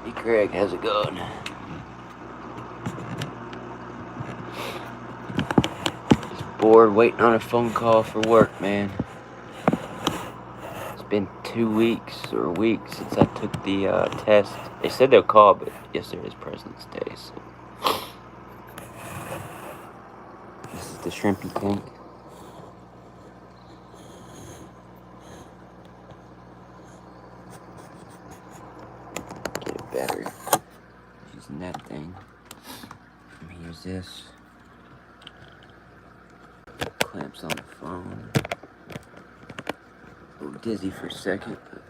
Hey Craig, how's it going? Just bored waiting on a phone call for work, man. It's been 2 weeks or a week since I took the test. They said they'll call, but yesterday is President's Day, so. This is the shrimpy tank. Get it better. Using that thing. Let me use this. Clamps on the phone. A little dizzy for a second, but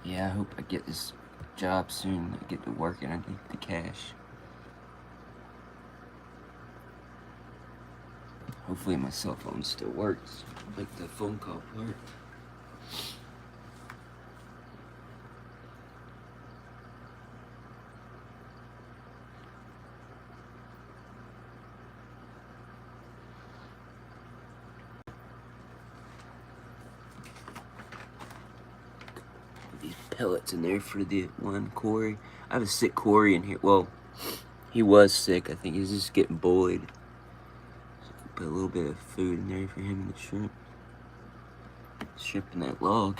yeah, I hope I get this job soon. I get to work and I get the cash. Hopefully my cell phone still works, like the phone call part. These pellets in there for the one Corey. I have a sick Corey in here. Well, he was sick. I think he's just getting bullied. So put a little bit of food in there for him and the shrimp. Shrimp in that log.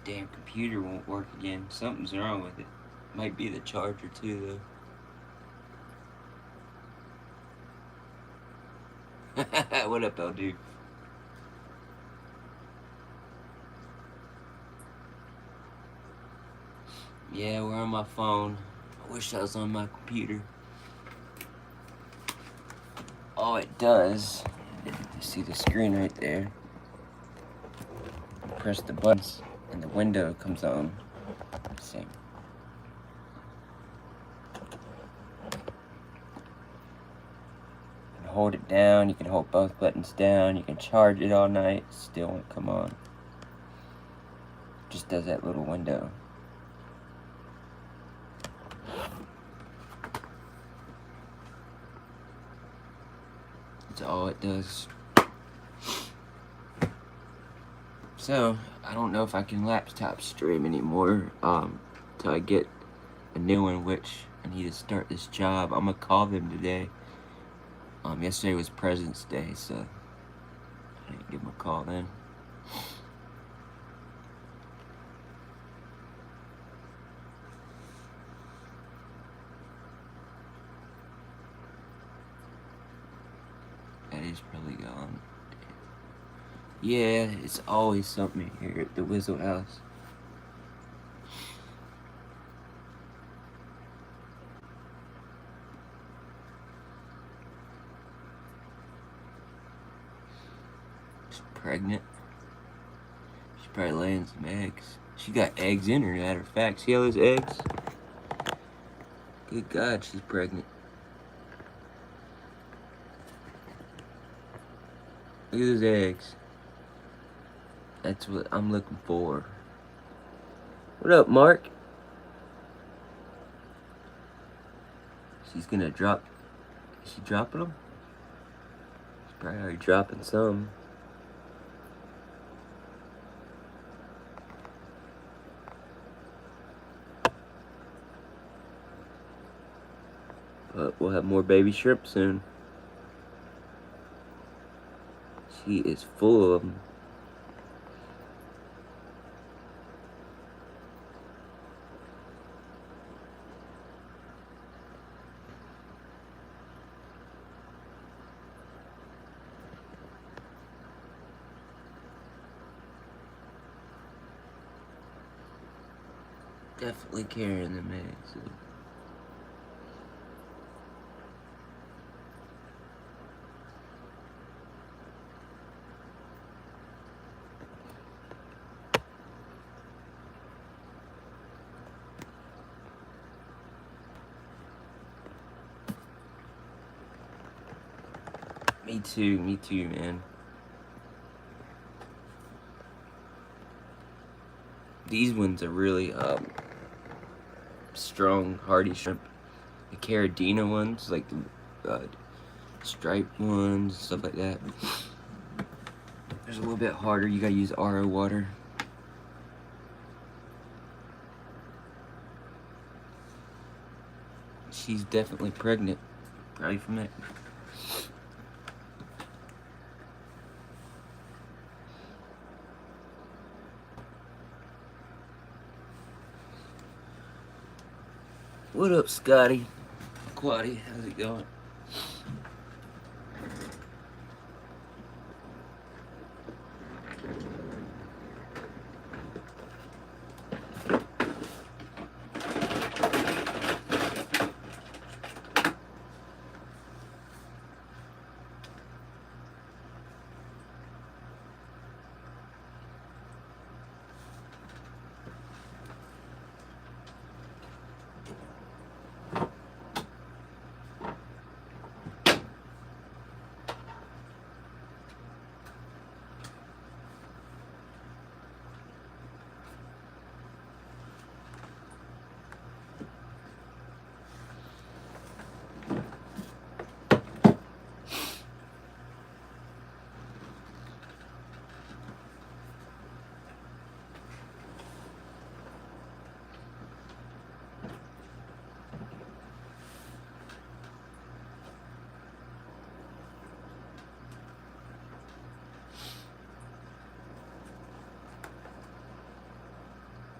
Damn computer won't work again. Something's wrong with it. Might be the charger too, though. What up, LD? Yeah, we're on my phone. I wish I was on my computer. All it does, you see the screen right there. Press the buttons and the window comes on. Same. You can hold it down, you can hold both buttons down, you can charge it all night, still won't come on. Just does that little window. That's all it does. So, I don't know if I can laptop stream anymore, till I get a new one, which I need to start this job. I'm gonna call them today. Yesterday was President's Day, so I didn't give them a call then. Daddy's probably gone. Yeah, it's always something here at the Whistle House. She's pregnant. She's probably laying some eggs. She got eggs in her, matter of fact. See all those eggs? Good God, she's pregnant. Look at those eggs. That's what I'm looking for. What up, Mark? She's gonna drop. Is she dropping them? She's probably already dropping some. But we'll have more baby shrimp soon. She is full of them. Definitely carrying them eggs. Me too, man. These ones are really strong, hardy shrimp. The Carradina ones, like the striped ones, stuff like that. There's a little bit harder. You gotta use RO water. She's definitely pregnant. Probably from that. What up, Scotty? Quaddy, how's it going?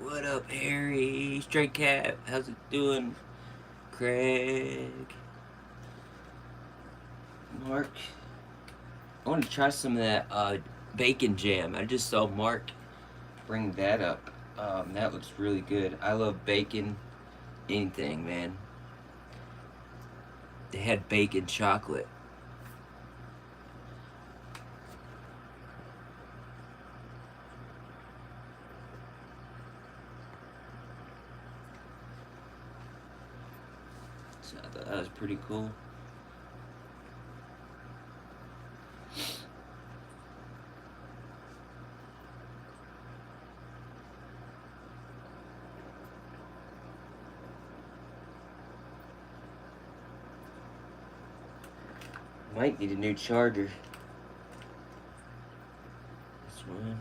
What up, Harry? Stray Cat, how's it doing? Craig. Mark. I want to try some of that bacon jam. I just saw Mark bring that up. That looks really good. I love bacon, anything, man. They had bacon chocolate. So I thought that was pretty cool. Might need a new charger. This one.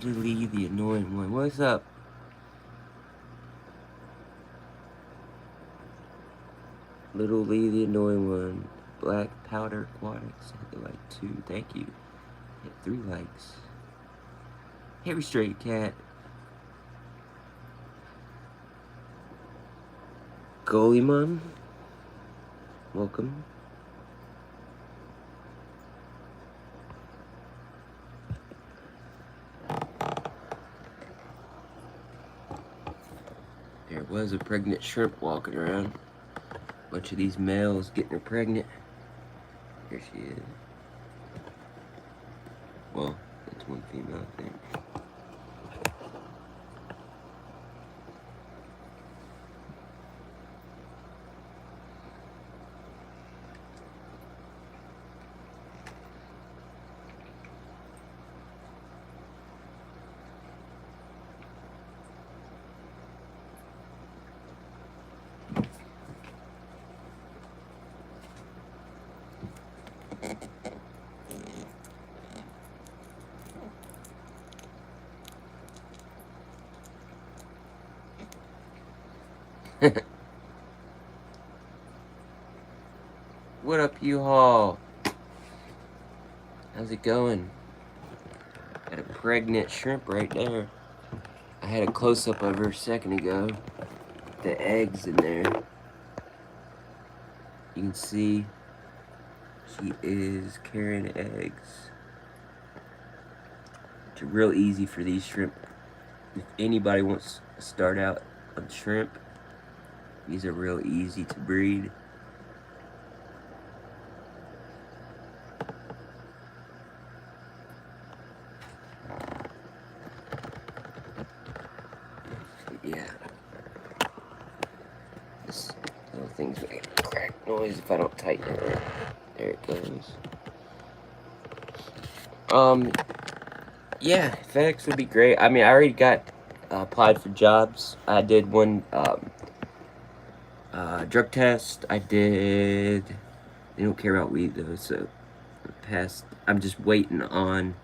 Little Lee, the annoying one. What's up? Little Lee, the annoying one. Black Powder Aquatics. Hit the like 2. Thank you. Hit 3 likes. Harry Stray Cat. Goleymon. Welcome. There was a pregnant shrimp walking around. Bunch of these males getting her pregnant. Here she is. Well, that's one female, I think. What up, U-Haul? How's it going? Got a pregnant shrimp right there. I had a close-up of her a second ago. The eggs in there. You can see she is carrying eggs. It's real easy for these shrimp. If anybody wants to start out on shrimp, these are real easy to breed. Yeah. This little thing's making a crack noise if I don't tighten it. There it goes. Yeah, FedEx would be great. I mean, I already got applied for jobs. I did one drug test. I did. They don't care about weed though, so I passed. I'm just waiting on.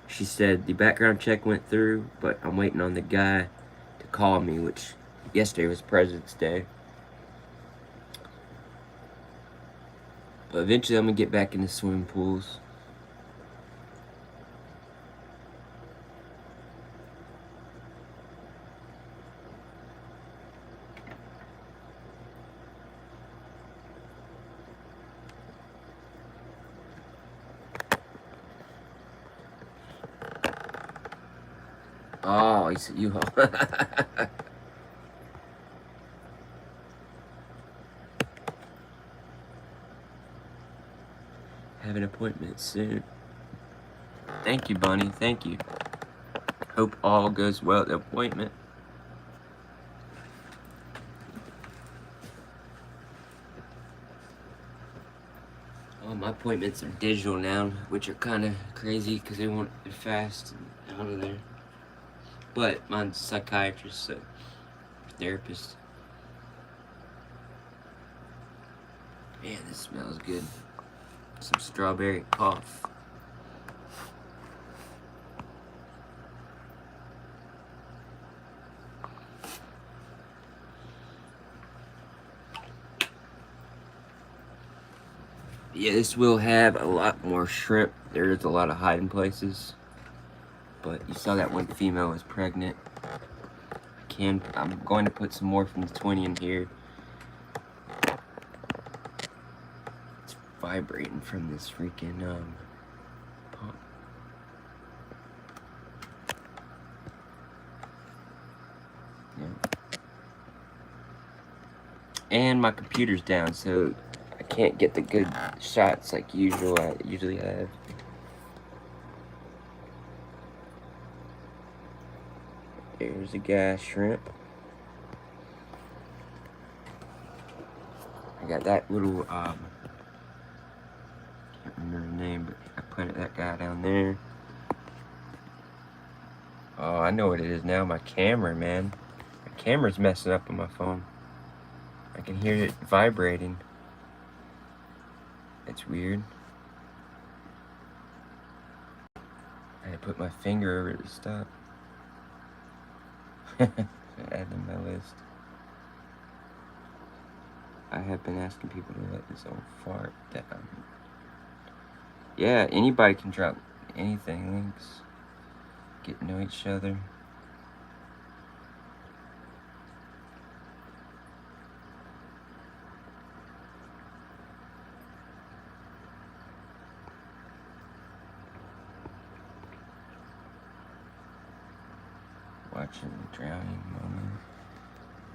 She said the background check went through, but I'm waiting on the guy to call me, which yesterday was President's Day. But eventually I'm gonna get back into swimming pools. Oh, he said you. Have an appointment soon. Thank you, Bunny. Thank you. Hope all goes well at the appointment. Oh, my appointments are digital now, which are kind of crazy because they want it fast and out of there. But mine's a psychiatrist, so therapist. Man, this smells good. Some strawberry puff. Yeah, this will have a lot more shrimp. There is a lot of hiding places. But you saw that one female was pregnant. I'm going to put some more from the 20 in here. It's vibrating from this freaking pump. Yeah. And my computer's down, so I can't get the good shots like usual I usually have. There's a gas shrimp. I got that little can't remember the name, but I put that guy down there. Oh, I know what it is now. My camera, man. My camera's messing up on my phone. I can hear it vibrating. It's weird. I had to put my finger over it to stop. Add to my list. I have been asking people to let this old fart down. Yeah, anybody can drop anything, links. Get to know each other. Watching the drowning moment.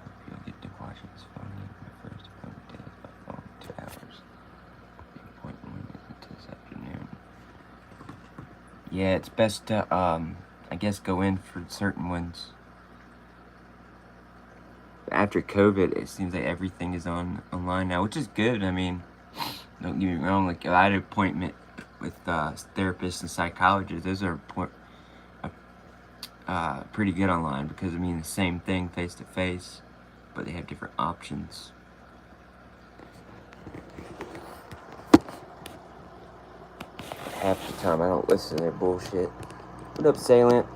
Hope you'll get to watch it. It's funny. My first appointment day is by phone 2 hours. The appointment is until this afternoon. Yeah, it's best to I guess go in for certain ones. After COVID, it seems like everything is online now, which is good. I mean, don't get me wrong. Like, I had an appointment with therapists and psychologists. Those are pretty good online because, I mean, the same thing face to face, but they have different options. Half the time, I don't listen to their bullshit. What up, Salient?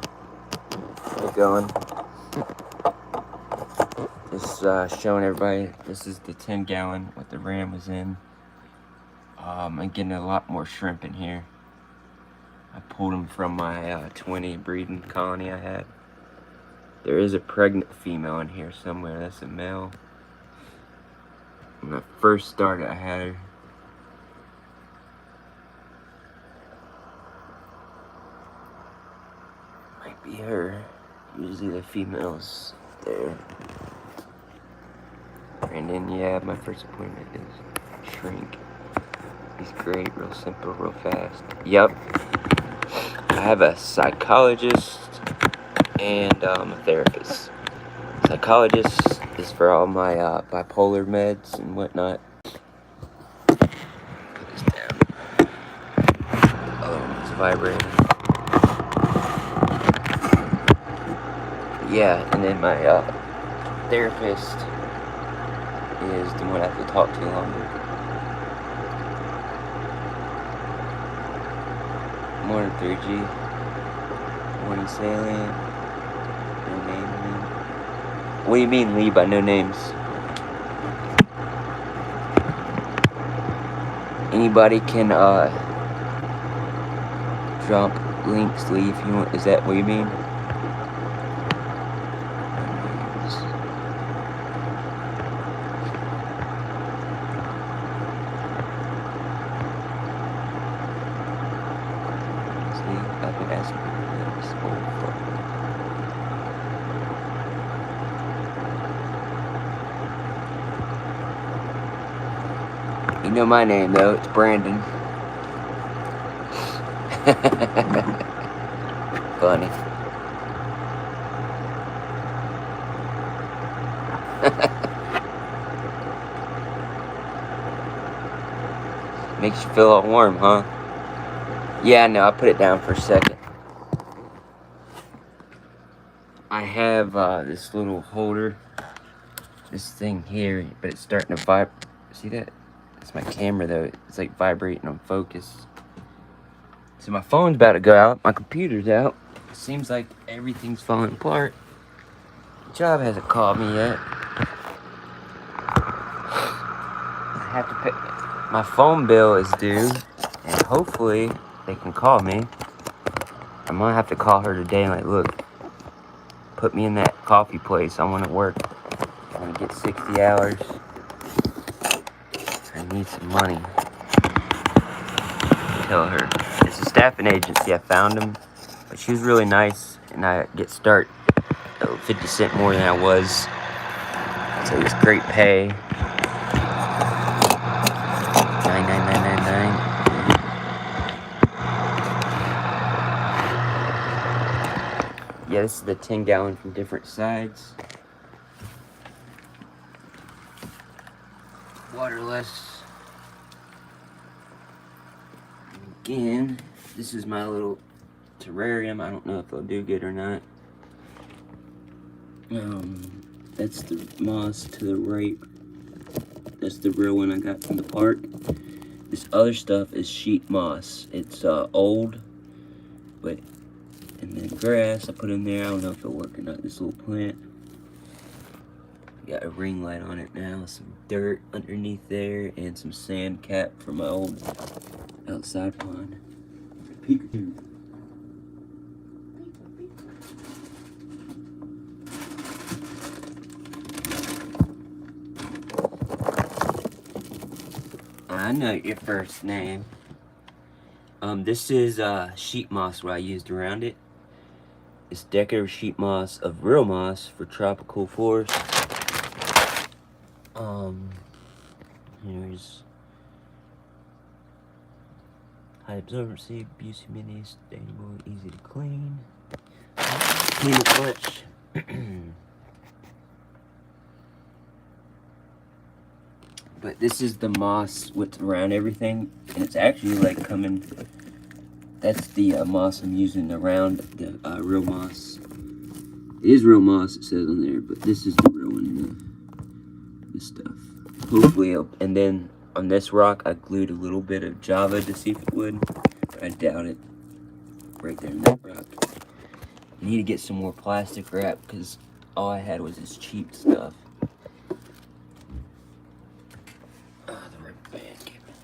How's it going? Just showing everybody, this is the 10-gallon, what the ram was in. I'm getting a lot more shrimp in here. I pulled them from my 20 breeding colony I had. There is a pregnant female in here somewhere. That's a male. When I first started, I had her. Might be her. Usually the female's there. And then, yeah, my first appointment is shrink. He's great, real simple, real fast. Yep. I have a psychologist and a therapist. Psychologist is for all my bipolar meds and whatnot. Put this down. Oh, it's vibrating. Yeah, and then my therapist is the one I have to talk to longer. Morning 3G. Morning Salient. No name. What do you mean leave by no names? Anybody can drop links, leave if you want. Is that what you mean? I've been asking people this whole fucking. You know my name though, it's Brandon. Funny. Makes you feel all warm, huh? Yeah, no, I put it down for a second. I have this little holder, this thing here, but it's starting to vibrate. See that? It's my camera though. It's like vibrating on focus. So my phone's about to go out. My computer's out. It seems like everything's falling apart. The job hasn't called me yet. I have to pay. My phone bill is due, and hopefully they can call me. I'm gonna have to call her today and like, look, put me in that coffee place. I want to work. I want to get 60 hours. I need some money. Tell her. It's a staffing agency. I found them, but she was really nice, and I get start 50 cents more than I was. So it was great pay. $9.99. Yeah, this is the 10-gallon from different sides. Waterless. Again, this is my little terrarium. I don't know if they'll do good or not. That's the moss to the right. That's the real one I got from the park. This other stuff is sheet moss. It's old, but and then grass I put in there. I don't know if it'll work or not, this little plant. Got a ring light on it now, some dirt underneath there, and some sand cap from my old outside pond. Peekaboo. I know your first name. This is sheet moss what I used around it. It's decorative sheet moss of real moss for tropical forests. Here's high absorbency, abuse humidity, sustainable, easy to clean. Clean it much. But this is the moss what's around everything, and it's actually like coming. That's the moss I'm using around the real moss. It is real moss, it says on there, but this is the real one, this stuff. Hopefully, and then on this rock, I glued a little bit of Java to see if it would, but I doubt it. Right there in that rock. I need to get some more plastic wrap because all I had was this cheap stuff. The rubber band came in.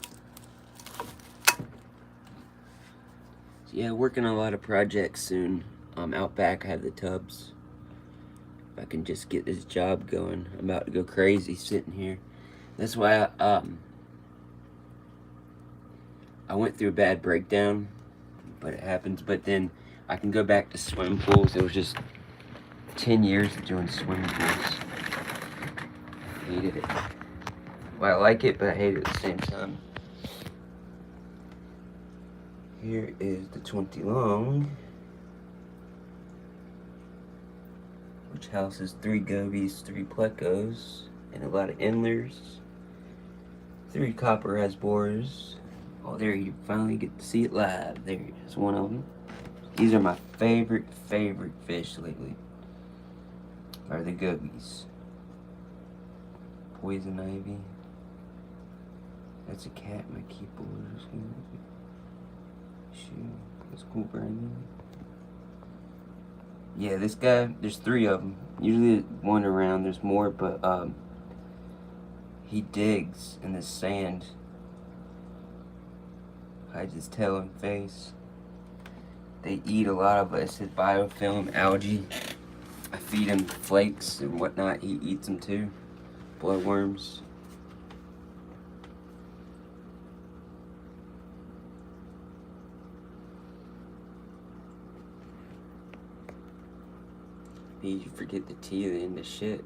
So yeah, working on a lot of projects soon. Out back, I have the tubs. If I can just get this job going, I'm about to go crazy sitting here. That's why I went through a bad breakdown, but it happens. But then I can go back to swim pools. It was just 10 years of doing swimming pools. I hated it. Well, I like it, but I hate it at the same time. Here is the 20 long, which houses 3 gobies, 3 plecos, and a lot of endlers. 3 copper rasbors. Oh, there you finally get to see it live. There's one of them. These are my favorite fish lately. Are the gobies. Poison ivy. That's a cat in my keyboard. Shoot, that's cool, Brandon. Yeah, this guy, there's 3 of them. Usually one around, there's more, but he digs in the sand. Hides his tail and face. They eat a lot of his biofilm algae. I feed him flakes and whatnot. He eats them too. Bloodworms. You forget the T at the end of shit.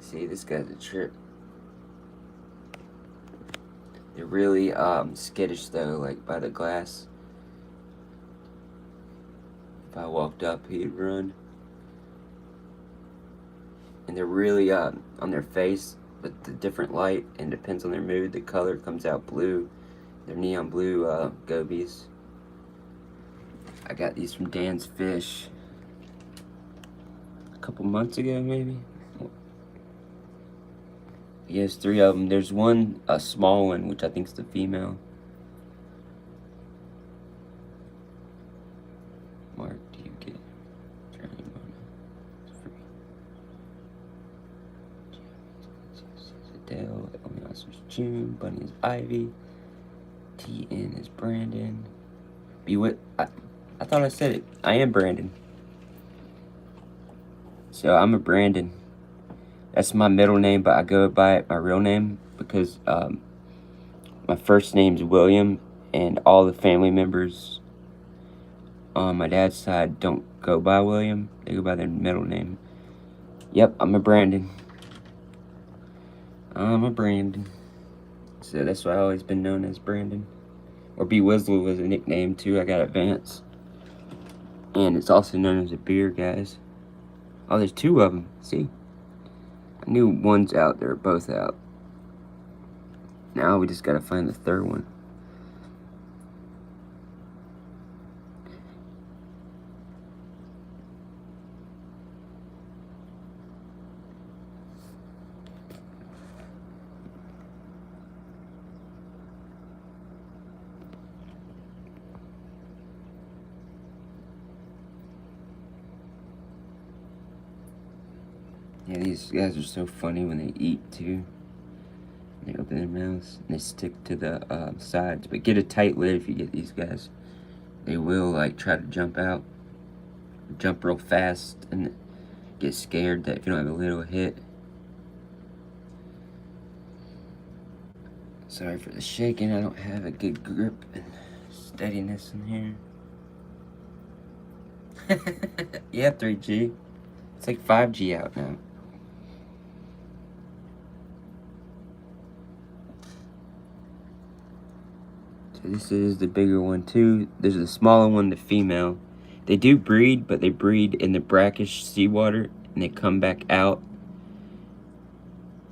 See, this guy's a trip. They're really skittish though, like by the glass. If I walked up, he'd run. And they're really on their face, but the different light, and depends on their mood, the color comes out blue. They're neon blue gobies. I got these from Dan's Fish a couple months ago, maybe. He has 3 of them. There's one, a small one, which I think is the female. Mark, do you get it? It's free. Adele, Elias is June, Bunny is Ivy, TN is Brandon. Be with, I thought I said it. I am Brandon. So I'm a Brandon. That's my middle name, but I go by my real name because my first name's William, and all the family members on my dad's side don't go by William. They go by their middle name. Yep, I'm a Brandon. I'm a Brandon. So that's why I've always been known as Brandon. Or B. Wizzle was a nickname too. I got Advance. And it's also known as a beer, guys. Oh, there's 2 of them. See? I knew one's out. They're both out. Now we just gotta find the 3rd one. Yeah, these guys are so funny when they eat too. They open their mouths and they stick to the sides. But get a tight lid if you get these guys. They will like try to jump out, jump real fast, and get scared that if you don't have a lid, it'll hit. Sorry for the shaking. I don't have a good grip and steadiness in here. Yeah, 3G. It's like 5G out now. So this is the bigger one too. There's a smaller one, the female. They do breed, but they breed in the brackish seawater and they come back out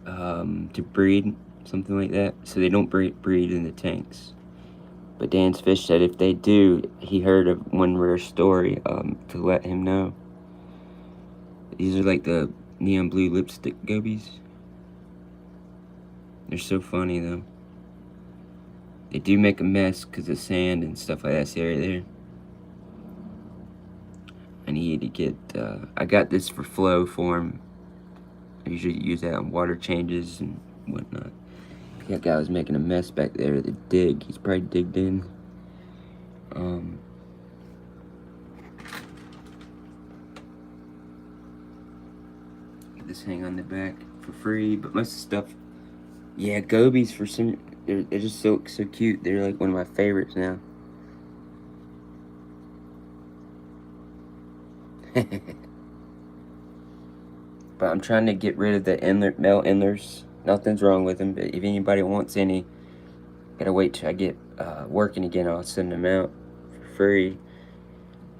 to breed, something like that. So they don't breed in the tanks. But Dan's Fish said if they do, he heard of one rare story to let him know. These are like the neon blue lipstick gobies. They're so funny though. They do make a mess because of sand and stuff like that. See right there? I need to get, I got this for flow for him. I usually use that on water changes and whatnot. That guy was making a mess back there at the dig. He's probably digged in. Get this hang on the back for free, but most of the stuff, yeah, gobies for some, they're just so cute. They're like one of my favorites now. But I'm trying to get rid of the male endlers. Nothing's wrong with them, but if anybody wants any, gotta wait till I get working again. I'll send them out for free.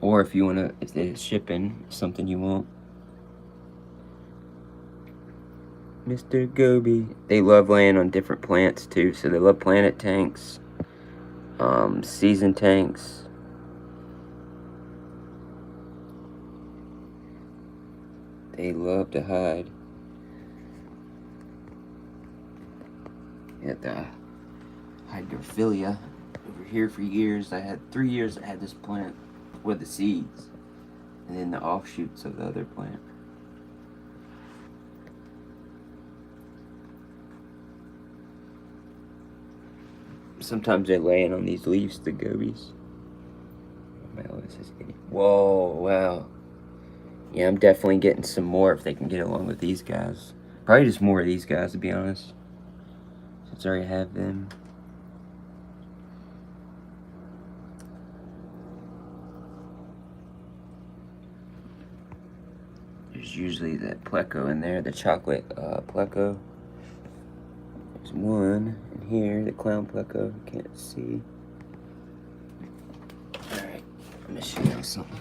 Or if you wanna, if they're shipping something you want. Mr. Goby. They love laying on different plants too, so they love planet tanks, season tanks. They love to hide. At the hydrophilia over here for years. I had 3 years I had this plant with the seeds and then the offshoots of the other plant. Sometimes they're laying on these leaves, the gobies. Whoa, wow. Yeah, I'm definitely getting some more if they can get along with these guys. Probably just more of these guys, to be honest. Since I already have them. There's usually that pleco in there, the chocolate pleco. There's one in here, the clown pleco. Can't see. Alright, I'm gonna show you something.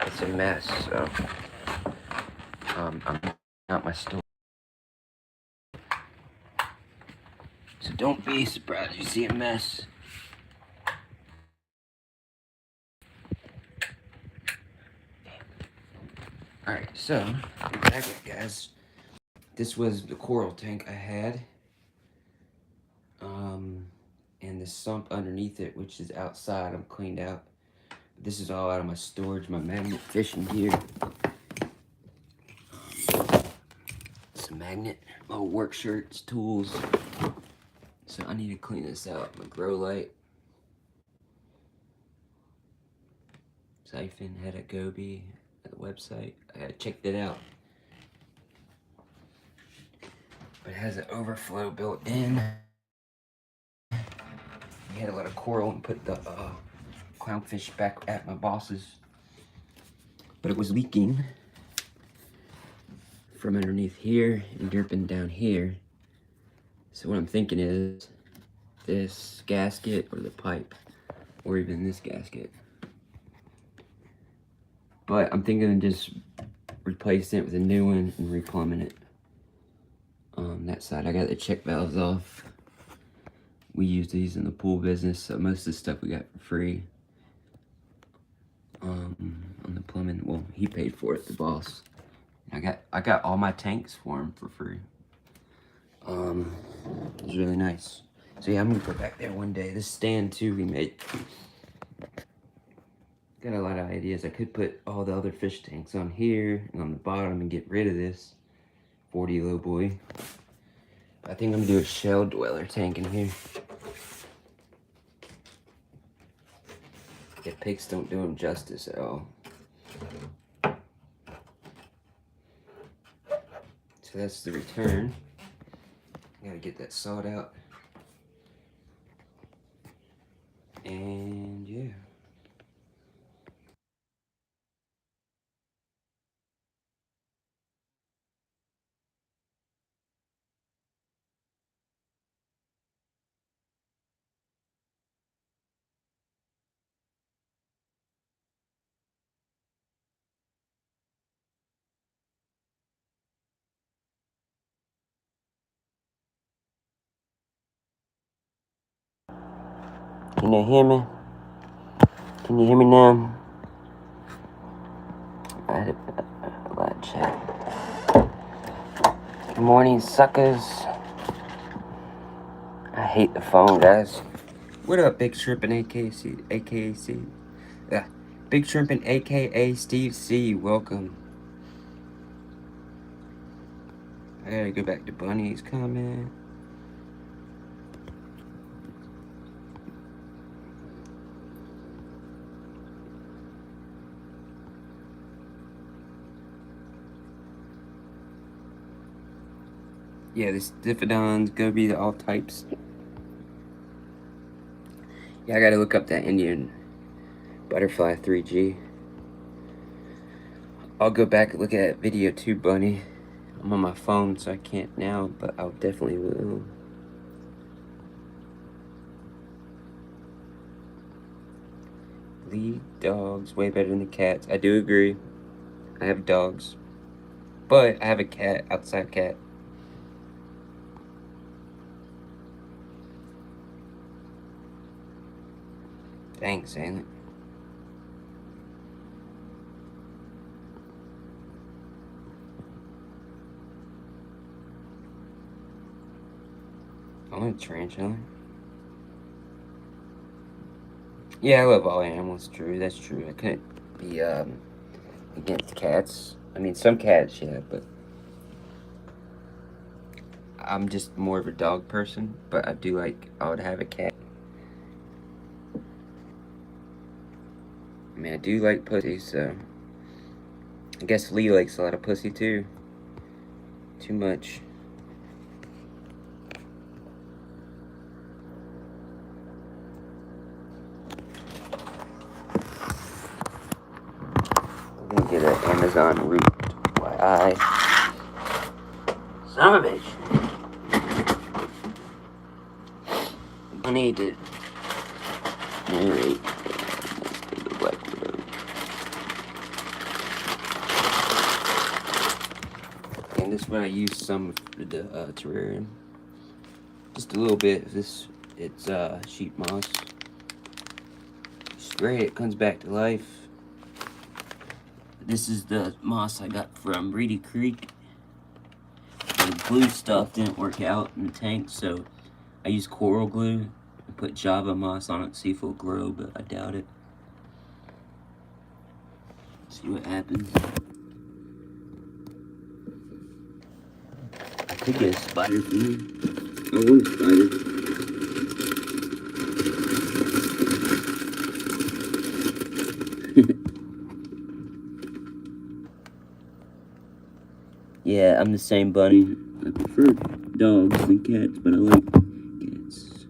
It's a mess, so I'm not my store. So don't be surprised you see a mess. Alright, so back up, guys. This was the coral tank I had. And the sump underneath it, which is outside, I'm cleaned out. This is all out of my storage, my magnet fishing gear. It's a magnet, my work shirts, tools. So I need to clean this out. My grow light. Siphon had a goby at the website. I checked it out. But it has an overflow built in. We had a lot of coral and put the clownfish back at my boss's. But it was leaking from underneath here and dripping down here. So what I'm thinking is this gasket or the pipe or even this gasket. But I'm thinking of just replacing it with a new one and replumbing it on that side. I got the check valves off. We use these in the pool business, so most of the stuff we got for free. On the plumbing, well, he paid for it, the boss. I got all my tanks for him for free. It was really nice. So yeah, I'm gonna go back there one day. This stand too we made. Got a lot of ideas. I could put all the other fish tanks on here and on the bottom and get rid of this 40 low boy. I think I'm gonna do a shell dweller tank in here. Yeah, pigs don't do them justice at all. So that's the return. Gotta get that sawed out. And yeah. Can you hear me? Can you hear me now? I had a lot of chat. Good morning, suckers. I hate the phone, guys. What up, Big Shrimp and AKA C? Yeah, Big Shrimp and AKA Steve C. Welcome. I gotta go back to Bunny's comment. Yeah, this Diffidon's gonna be all types. Yeah, I gotta look up that Indian Butterfly 3G. I'll go back and look at that video too, Bunny. I'm on my phone, so I can't now, but I'll definitely will. Lead dogs way better than the cats. I do agree. I have dogs. But I have a cat, outside cat. Thanks, ain't it? I want a tarantula. Yeah, I love all animals, true, that's true. I couldn't be against cats. I mean, some cats, yeah, but I'm just more of a dog person, but I would have a cat. I mean, I do like pussy, so I guess Lee likes a lot of pussy too. Too much. I'm gonna get an Amazon root. Why son of a bitch. I need to narrate the Black Widow. And this is when I use some of the terrarium. Just a little bit of this. It's sheep moss. It's great. It comes back to life. This is the moss I got from Reedy Creek. The glue stuff didn't work out in the tank, so I used coral glue and put Java moss on it to see if it'll grow, but I doubt it. See what happens. I could get a spider from here. I want a spider. Yeah, I'm the same, Bunny. I prefer dogs than cats, but I like cats.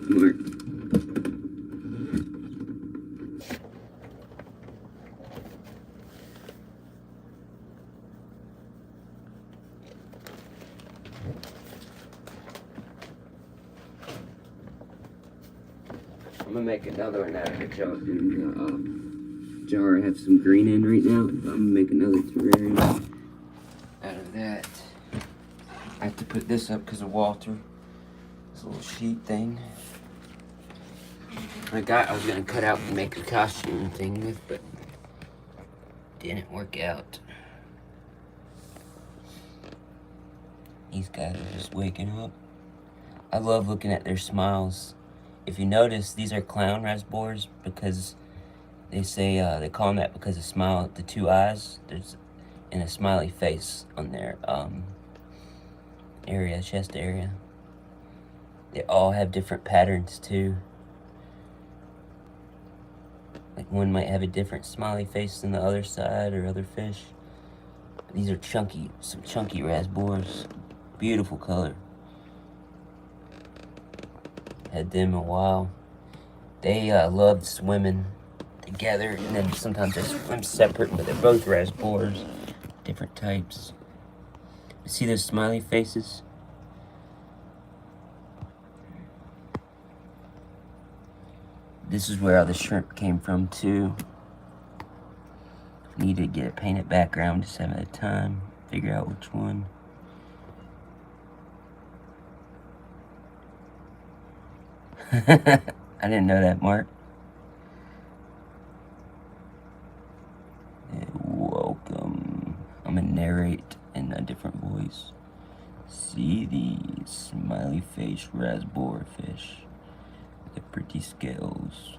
Mark. I'm gonna make another one out of the jar I have some green in right now. I'm gonna make another terrarium out of that. I have to put this up because of Walter. This little sheet thing. I was gonna cut out and make a costume thing with, but didn't work out. These guys are just waking up. I love looking at their smiles. If you notice, these are clown rasbors because they say they call them that because the smile, the two eyes, there's and a smiley face on their area, chest area. They all have different patterns too. Like one might have a different smiley face than the other side or other fish. These are chunky, some chunky rasbors. Beautiful color. Had them a while. They love swimming together, and then sometimes they swim separate, but they're both rasbors, different types. See those smiley faces? This is where all the shrimp came from too. Need to get a painted background, just have at a time, figure out which one. I didn't know that, Mark. Welcome. I'm gonna narrate in a different voice. See these smiley face rasbor fish. The pretty scales.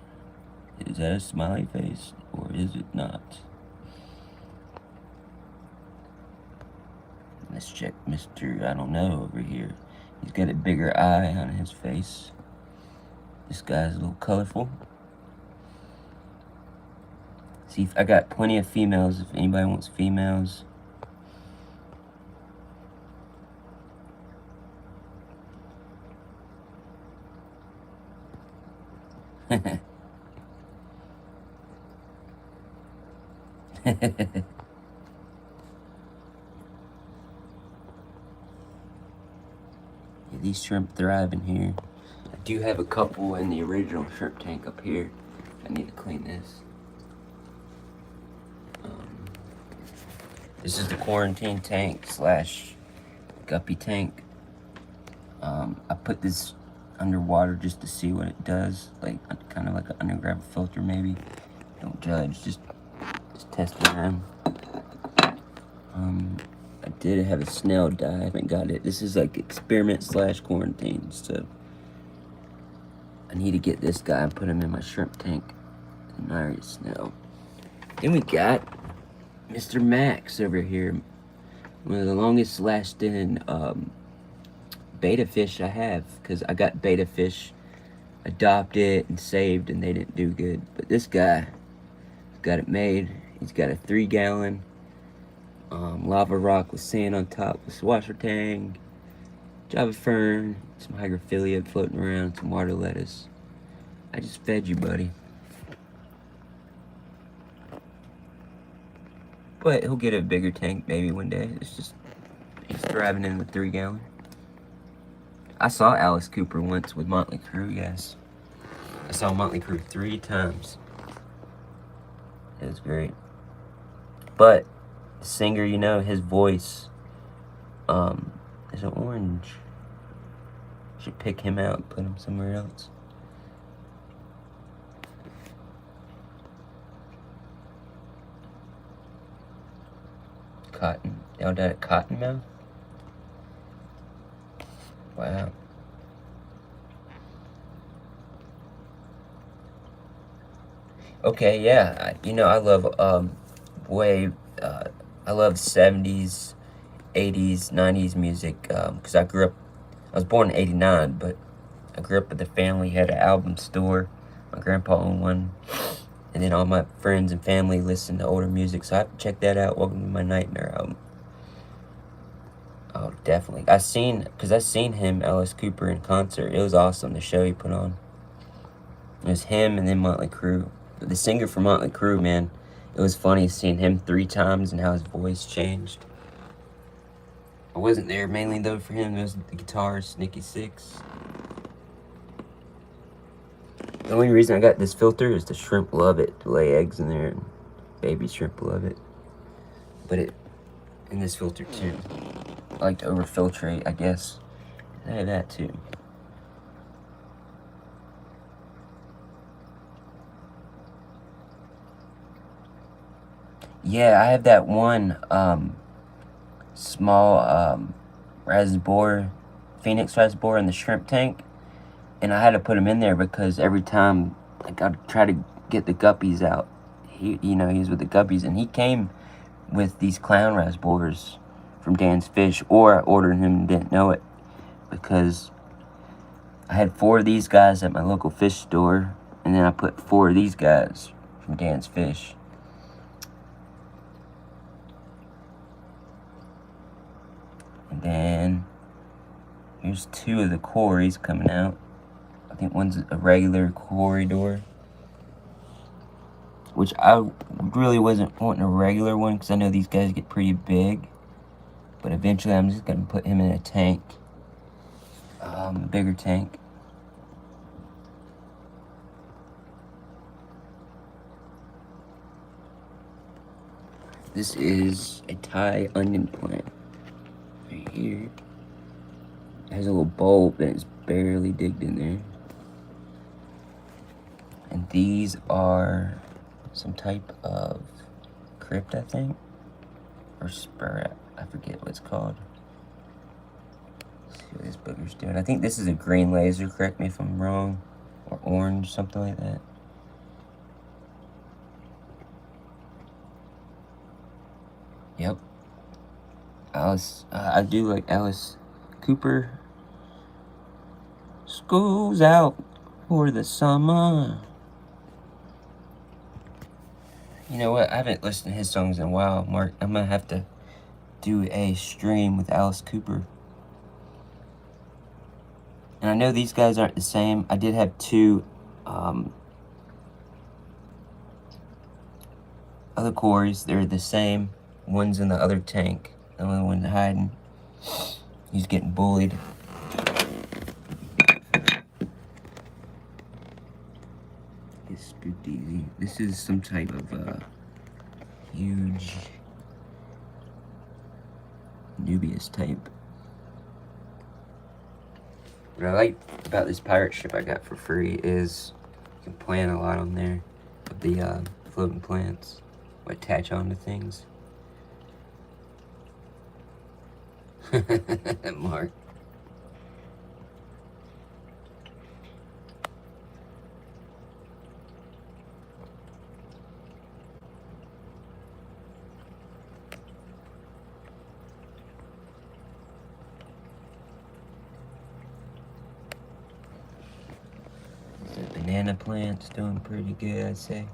Is that a smiley face or is it not? Let's check Mr. I don't know over here. He's got a bigger eye on his face. This guy's a little colorful. See, I got plenty of females if anybody wants females. Yeah, these shrimp thrive in here. I do have a couple in the original shrimp tank up here. I need to clean this. This is the quarantine tank slash guppy tank. I put this underwater just to see what it does, like kind of like an underground filter maybe. Don't judge, just testing them. I did have a snail die. I haven't got it. This is like experiment slash quarantine, so I need to get this guy and put him in my shrimp tank. And I already snail. Then we got Mr. Max over here. One of the longest lasting beta fish I have, because I got beta fish adopted and saved and they didn't do good. But this guy got it made. He's got a 3-gallon lava rock with sand on top with washer tang, Java fern, some hygrophillia floating around, some water lettuce. I just fed you, buddy. But he'll get a bigger tank maybe one day. It's just, he's thriving in the 3-gallon. I saw Alice Cooper once with Motley Crue, yes. I saw Motley Crue 3 times. It was great. But the singer, you know, his voice is an orange. Should pick him out and put him somewhere else. Cotton. Down at Cottonmouth? Wow. Okay, yeah. You know, I love I love 70s, 80s, 90s music, because I was born in 89, but I grew up with a family, had an album store. My grandpa owned one. And then all my friends and family listen to older music, so I have to check that out. Welcome to My Nightmare album. Oh, definitely. I seen him, Alice Cooper, in concert. It was awesome, the show he put on. It was him and then Motley Crue. The singer for Motley Crue, man, it was funny seeing him 3 times and how his voice changed. I wasn't there mainly, though, for him. It was the guitarist, Nikki Sixx. The only reason I got this filter is the shrimp love it. To lay eggs in there, and baby shrimp love it. But in this filter, too. I like to over-filtrate, I guess. I have that, too. Yeah, I have that one small rasbor Phoenix reservoir in the shrimp tank, and I had to put him in there because every time like I'd try to get the guppies out, he was with the guppies, and he came with these clown reservoirs from Dan's Fish, or I ordered him and didn't know it because I had 4 of these guys at my local fish store, and then I put 4 of these guys from Dan's Fish. And then here's 2 of the Corys coming out. I think one's a regular corridor, which I really wasn't wanting a regular one because I know these guys get pretty big. But eventually I'm just going to put him in a tank, a bigger tank. This is a Thai onion plant right here. It has a little bulb that is barely digged in there. And these are some type of crypt, I think, or spirit. I forget what it's called. Let's see what this booger's doing. I think this is a green laser, correct me if I'm wrong, or orange, something like that. Yep. Alice, I do like Alice Cooper. School's out for the summer. You know what? I haven't listened to his songs in a while, Mark. I'm gonna have to do a stream with Alice Cooper. And I know these guys aren't the same. I did have 2 other Corys. They're the same. One's in the other tank. The other one's hiding. He's getting bullied. Get spooked easy. This is some type of huge Nubius type. What I like about this pirate ship I got for free is you can plant a lot on there of the floating plants, or attach onto things. Mark. The banana plant's doing pretty good, I'd say.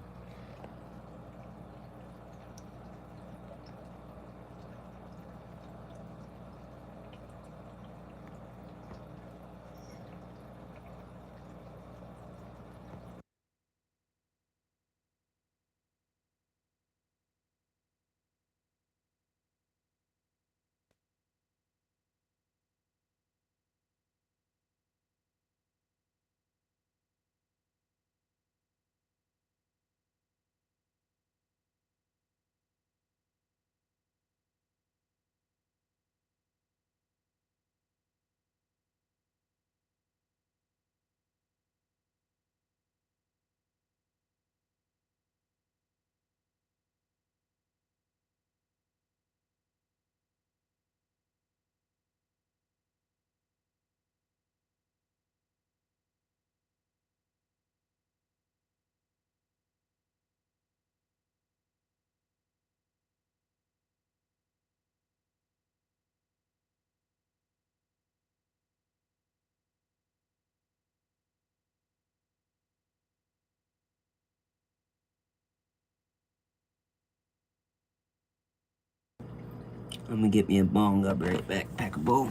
I'm gonna get me a bong. I'll be right back. Pack a bowl.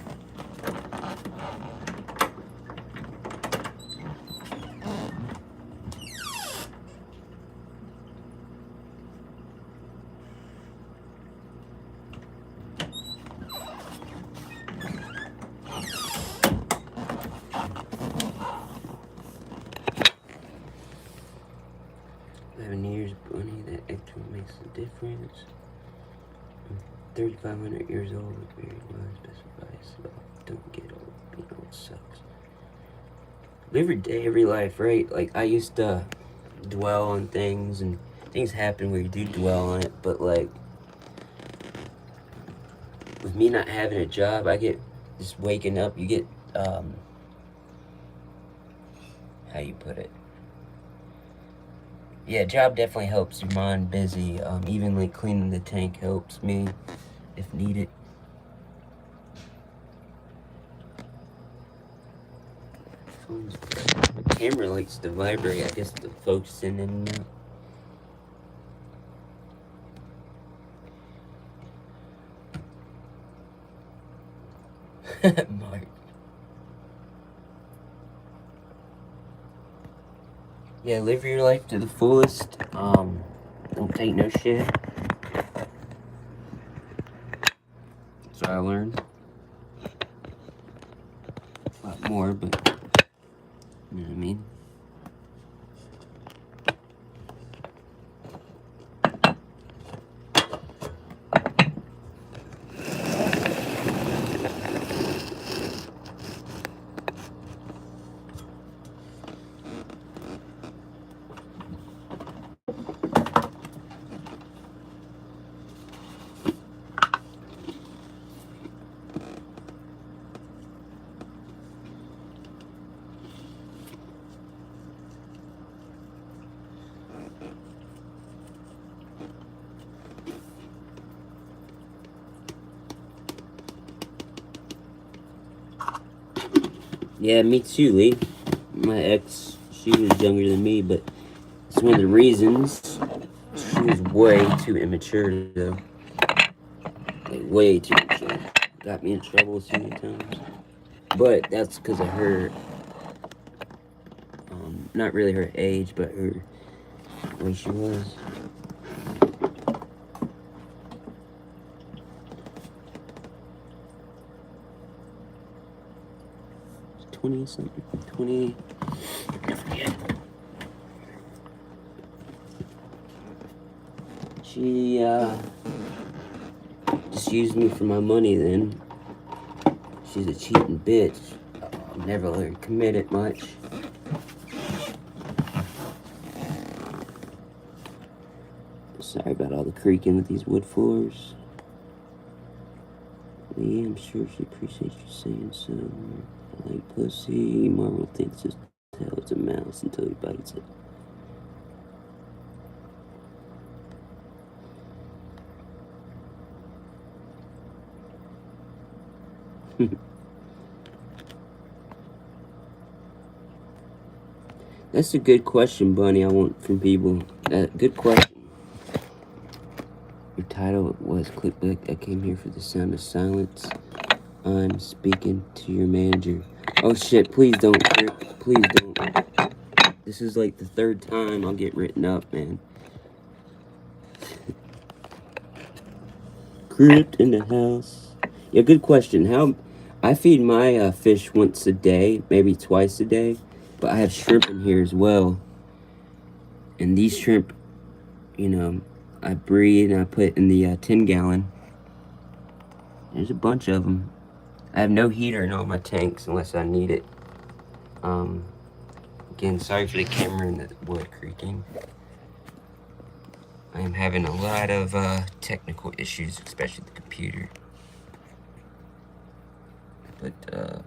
Bunny, that extra makes a difference. I'm 3,500 years old with very wise best advice about don't get old. Being old sucks. Every day, every life, right? Like, I used to dwell on things, and things happen where you do dwell on it, but, like, with me not having a job, I get just waking up, you get how you put it? Yeah, job definitely helps your mind busy. Even like cleaning the tank helps me if needed. My camera likes to vibrate. I guess the focusing in and out. Mark. Yeah, live your life to the fullest. Don't take no shit. That's what I learned. A lot more, but you know what I mean? Yeah, me too, Lee. My ex, she was younger than me, but it's one of the reasons. She was way too immature, though. Like, way too immature. Got me in trouble so many times. But that's because of her, not really her age, but her, the way she was. 20 something, 20, I forget. She, just used me for my money then. She's a cheating bitch. Never let her commit it much. Sorry about all the creaking with these wood floors. Yeah, I'm sure she appreciates you saying so. I like pussy. Marvel thinks his tail is a mouse until he bites it. That's a good question, Bunny. I want from people. Good question. Your title was Clickback. I came here for the sound of silence. I'm speaking to your manager. Oh shit, please don't. Please don't. This is like the third time I'll get written up, man. Crypt in the house. Yeah, good question. How I feed my fish once a day, maybe twice a day, but I have shrimp in here as well. And these shrimp, you know, I breed and I put in the 10-gallon. There's a bunch of them. I have no heater in all my tanks unless I need it. Again, sorry for the camera and the wood creaking. I am having a lot of technical issues, especially with the computer. But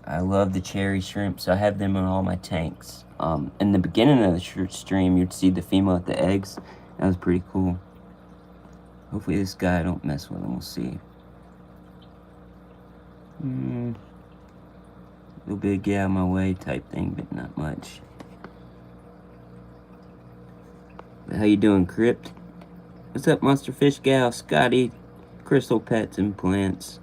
I love the cherry shrimp, so I have them in all my tanks. In the beginning of the stream, you'd see the female at the eggs. That was pretty cool. Hopefully this guy don't mess with him. We'll see. A little bit of get out of my way type thing, but not much. But how you doing, Crypt? What's up, Monster Fish Gal, Scotty, Crystal Pets and Plants?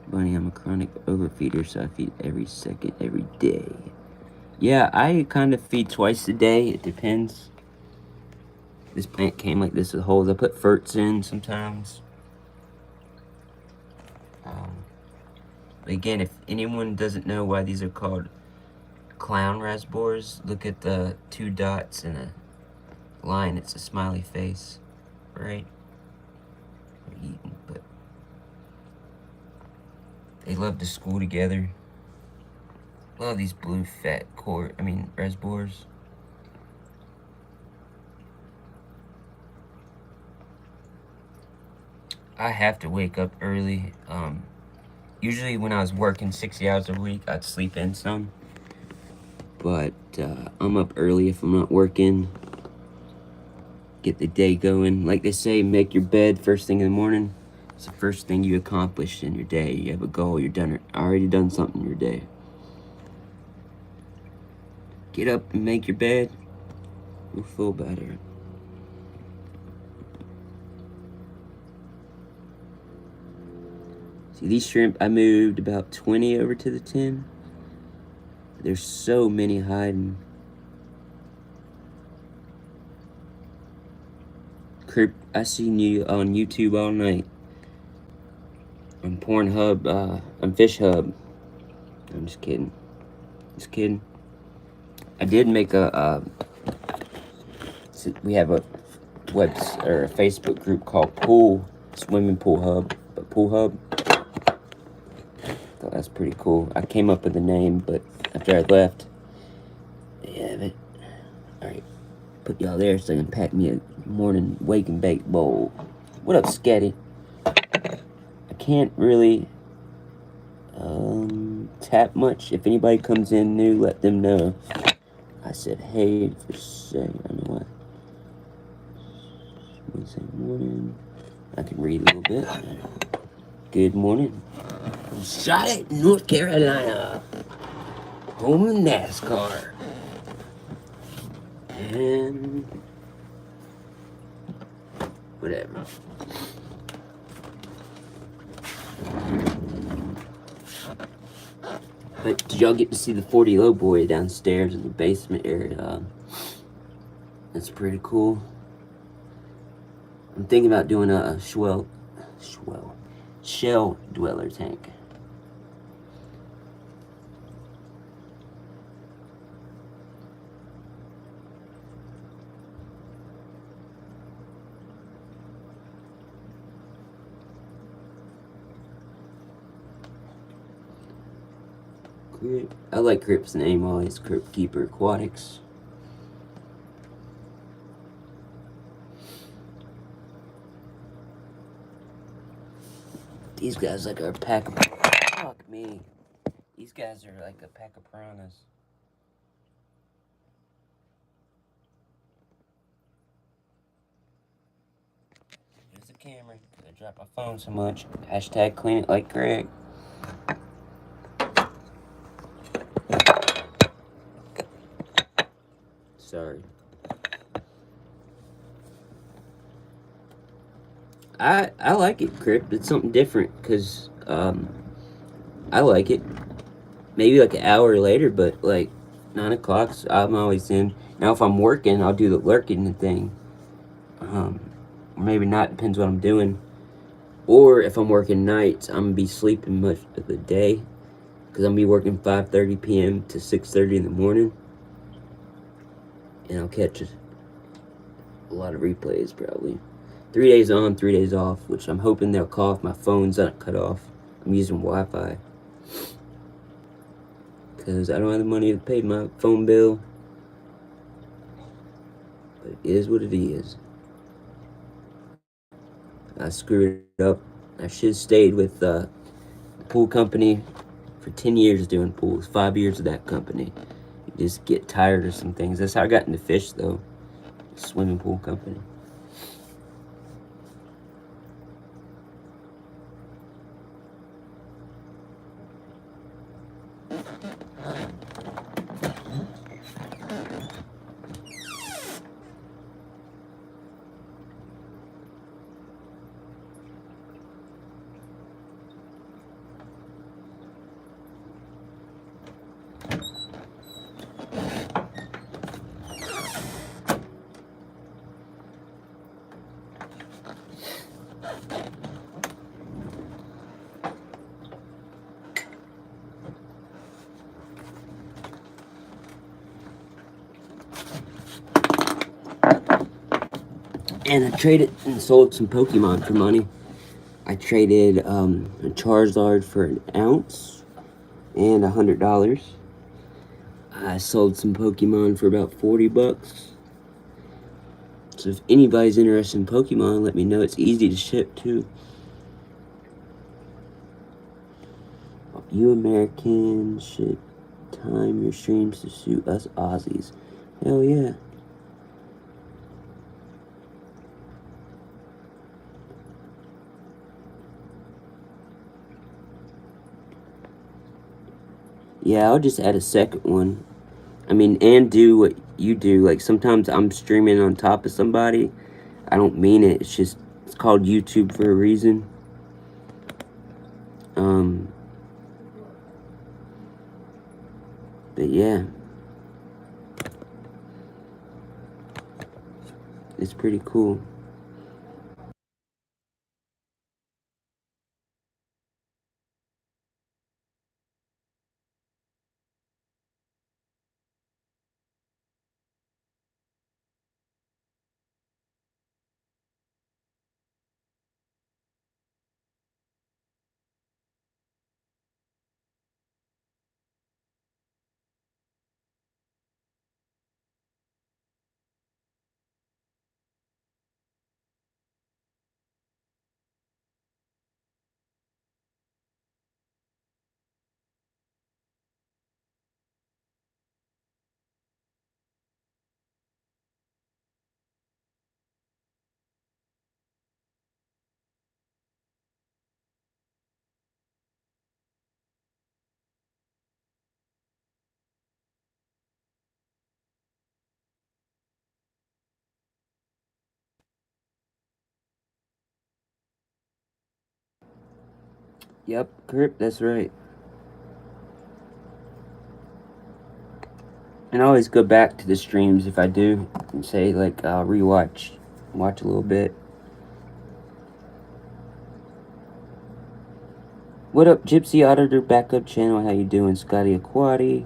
Bunny, I'm a chronic overfeeder, so I feed every second, every day. Yeah, I kind of feed twice a day. It depends. This plant came like this with holes. I put ferts in sometimes. But again, if anyone doesn't know why these are called clown rasbors, look at the 2 dots and a line. It's a smiley face, right? They're eating, but they love to school together. Love these blue fat rasbors. I have to wake up early. Usually when I was working 60 hours a week, I'd sleep in some. But I'm up early if I'm not working. Get the day going. Like they say, make your bed first thing in the morning. It's the first thing you accomplish in your day. You have a goal, you're done, already done something in your day. Get up and make your bed. You'll feel better. See, these shrimp, I moved about 20 over to the tin. There's so many hiding. I seen you on YouTube all night. On Pornhub, on Fish Hub. I'm just kidding. Just kidding. I did make we have a Facebook group called Swimming Pool Hub. Pool Hub. Thought that's pretty cool. I came up with the name, but after I left, yeah, but alright. Put y'all there so I can pack me a morning wake and bake bowl. What up, Sketty? I can't really tap much. If anybody comes in new, let them know. I said hey for saying, I know what. Wednesday morning. I can read a little bit. Good morning. From Charlotte, North Carolina. Home of NASCAR. And whatever. But did y'all get to see the 40 low boy downstairs in the basement area? That's pretty cool. I'm thinking about doing a shell dweller tank. I like Crip's name always, Crypt Keeper Aquatics. These guys like a pack of... Fuck me. These guys are like a pack of piranhas. Here's the camera. I dropped my phone so much. Hashtag clean it like Greg. Sorry. I like it, Crypt. It's something different, because, I like it. Maybe like an hour later, but like 9 o'clock, I'm always in. Now if I'm working, I'll do the lurking thing. Or maybe not, depends what I'm doing. Or if I'm working nights, I'm gonna be sleeping much of the day, because I'm gonna be working 5:30 p.m. to 6:30 in the morning. And I'll catch a lot of replays probably. 3 days on, 3 days off, which I'm hoping they'll call if my phone's not cut off. I'm using Wi-Fi. Because I don't have the money to pay my phone bill. But it is what it is. I screwed it up. I should have stayed with the pool company for 10 years doing pools. 5 years of that company. You just get tired of some things. That's how I got into fish, though. Swimming pool company. And I traded and sold some Pokemon for money. I traded a Charizard for an ounce and $100. I sold some Pokemon for about 40 bucks. So if anybody's interested in Pokemon, let me know. It's easy to ship too. You Americans should time your streams to suit us Aussies. Hell yeah. Yeah, I'll just add a second one. I mean, and do what you do. Like, sometimes I'm streaming on top of somebody. I don't mean it. It's just, it's called YouTube for a reason. But yeah. It's pretty cool. Yep, Kurt, that's right. And I always go back to the streams if I do, and say, like, I'll rewatch, watch a little bit. What up, Gypsy Auditor Backup Channel? How you doing, Scotty Aquati?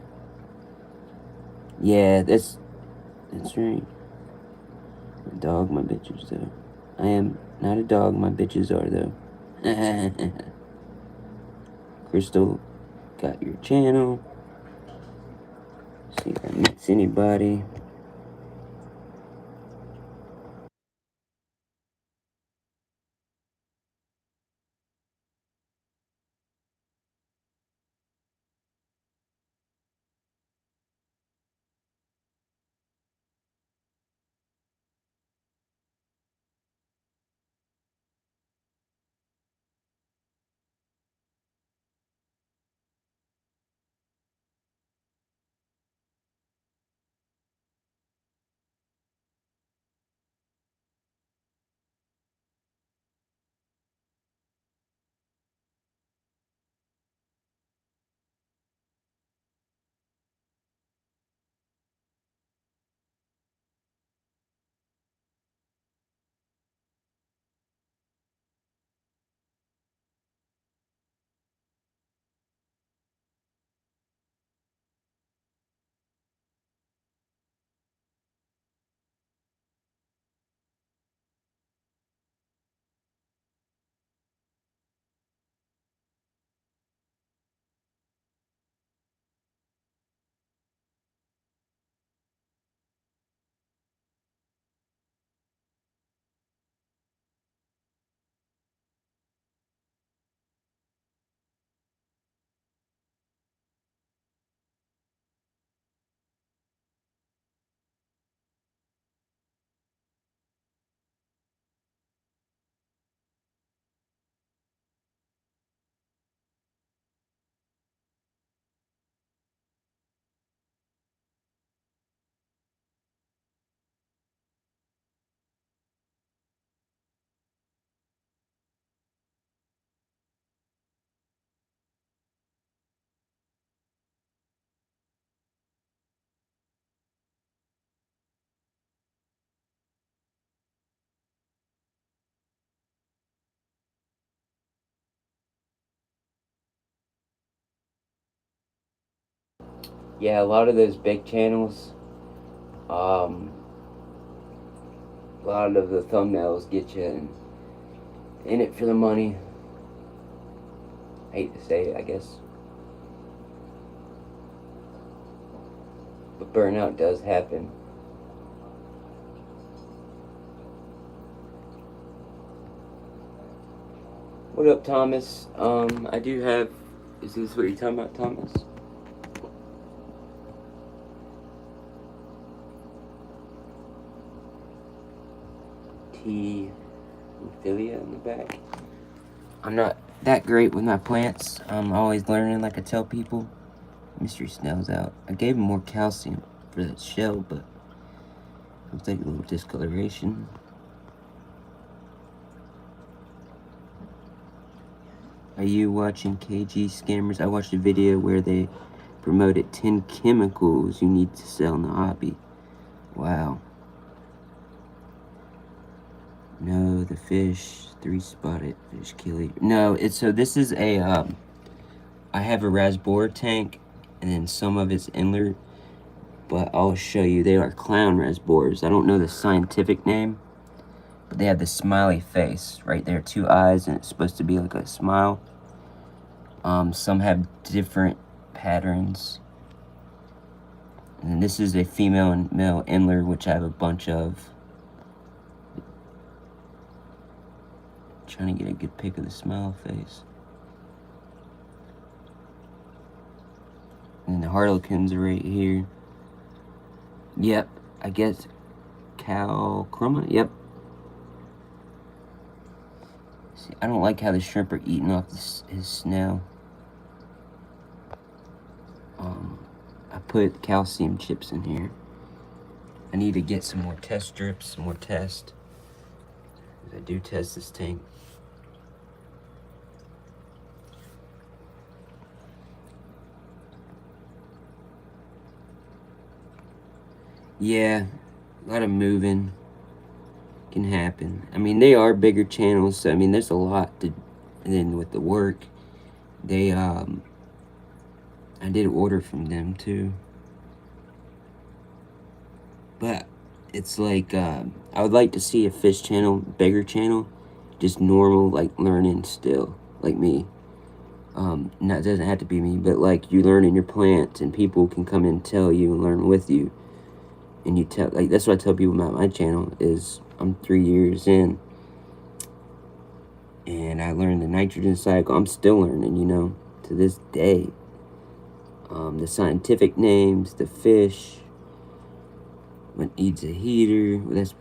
Yeah, that's right. My dog, my bitches, though. I am not a dog, my bitches are, though. Crystal, got your channel. See if I miss anybody. Yeah, a lot of those big channels, a lot of the thumbnails get you in it for the money. I hate to say it, I guess. But burnout does happen. What up, Thomas? I do have Is this what you're talking about, Thomas? T. Ophelia in the back. I'm not that great with my plants. I'm always learning, like I tell people. Mystery Snail's out. I gave him more calcium for that shell, but looks like a little discoloration. Are you watching KG Scammers? I watched a video where they promoted 10 chemicals you need to sell in the hobby. Wow. No, the fish, 3-spotted fish kill eater. No, it's so this is a I have a Rasbora tank, and then some of it's Endler, but I'll show you. They are clown Rasboras. I don't know the scientific name, but they have the smiley face right there, 2 eyes, and it's supposed to be like a smile. Some have different patterns. And then this is a female and male Endler, which I have a bunch of. Trying to get a good pic of the smile face. And the Harlequins are right here. Yep, I guess Cal Chroma. Yep. See, I don't like how the shrimp are eating off his snail. I put calcium chips in here. I need to get some more test strips, some more tests. I do test this tank. Yeah, a lot of moving can happen. I mean, they are bigger channels, so I mean, there's a lot to, and then with the work, they, I did order from them too. But it's like, I would like to see a fish channel, bigger channel, just normal, like learning still, like me. It doesn't have to be me, but like you learn in your plants and people can come and tell you and learn with you. And you tell, like, that's what I tell people about my channel is I'm 3 years in and I learned the nitrogen cycle. I'm still learning, you know, to this day. The scientific names, the fish, what needs a heater, that's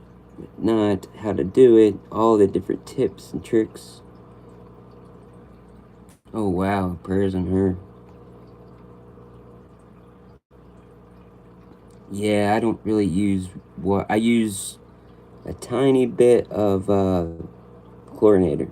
not, how to do it, all the different tips and tricks. Oh wow, prayers on her. Yeah, I don't really use what I use a tiny bit of dechlorinator.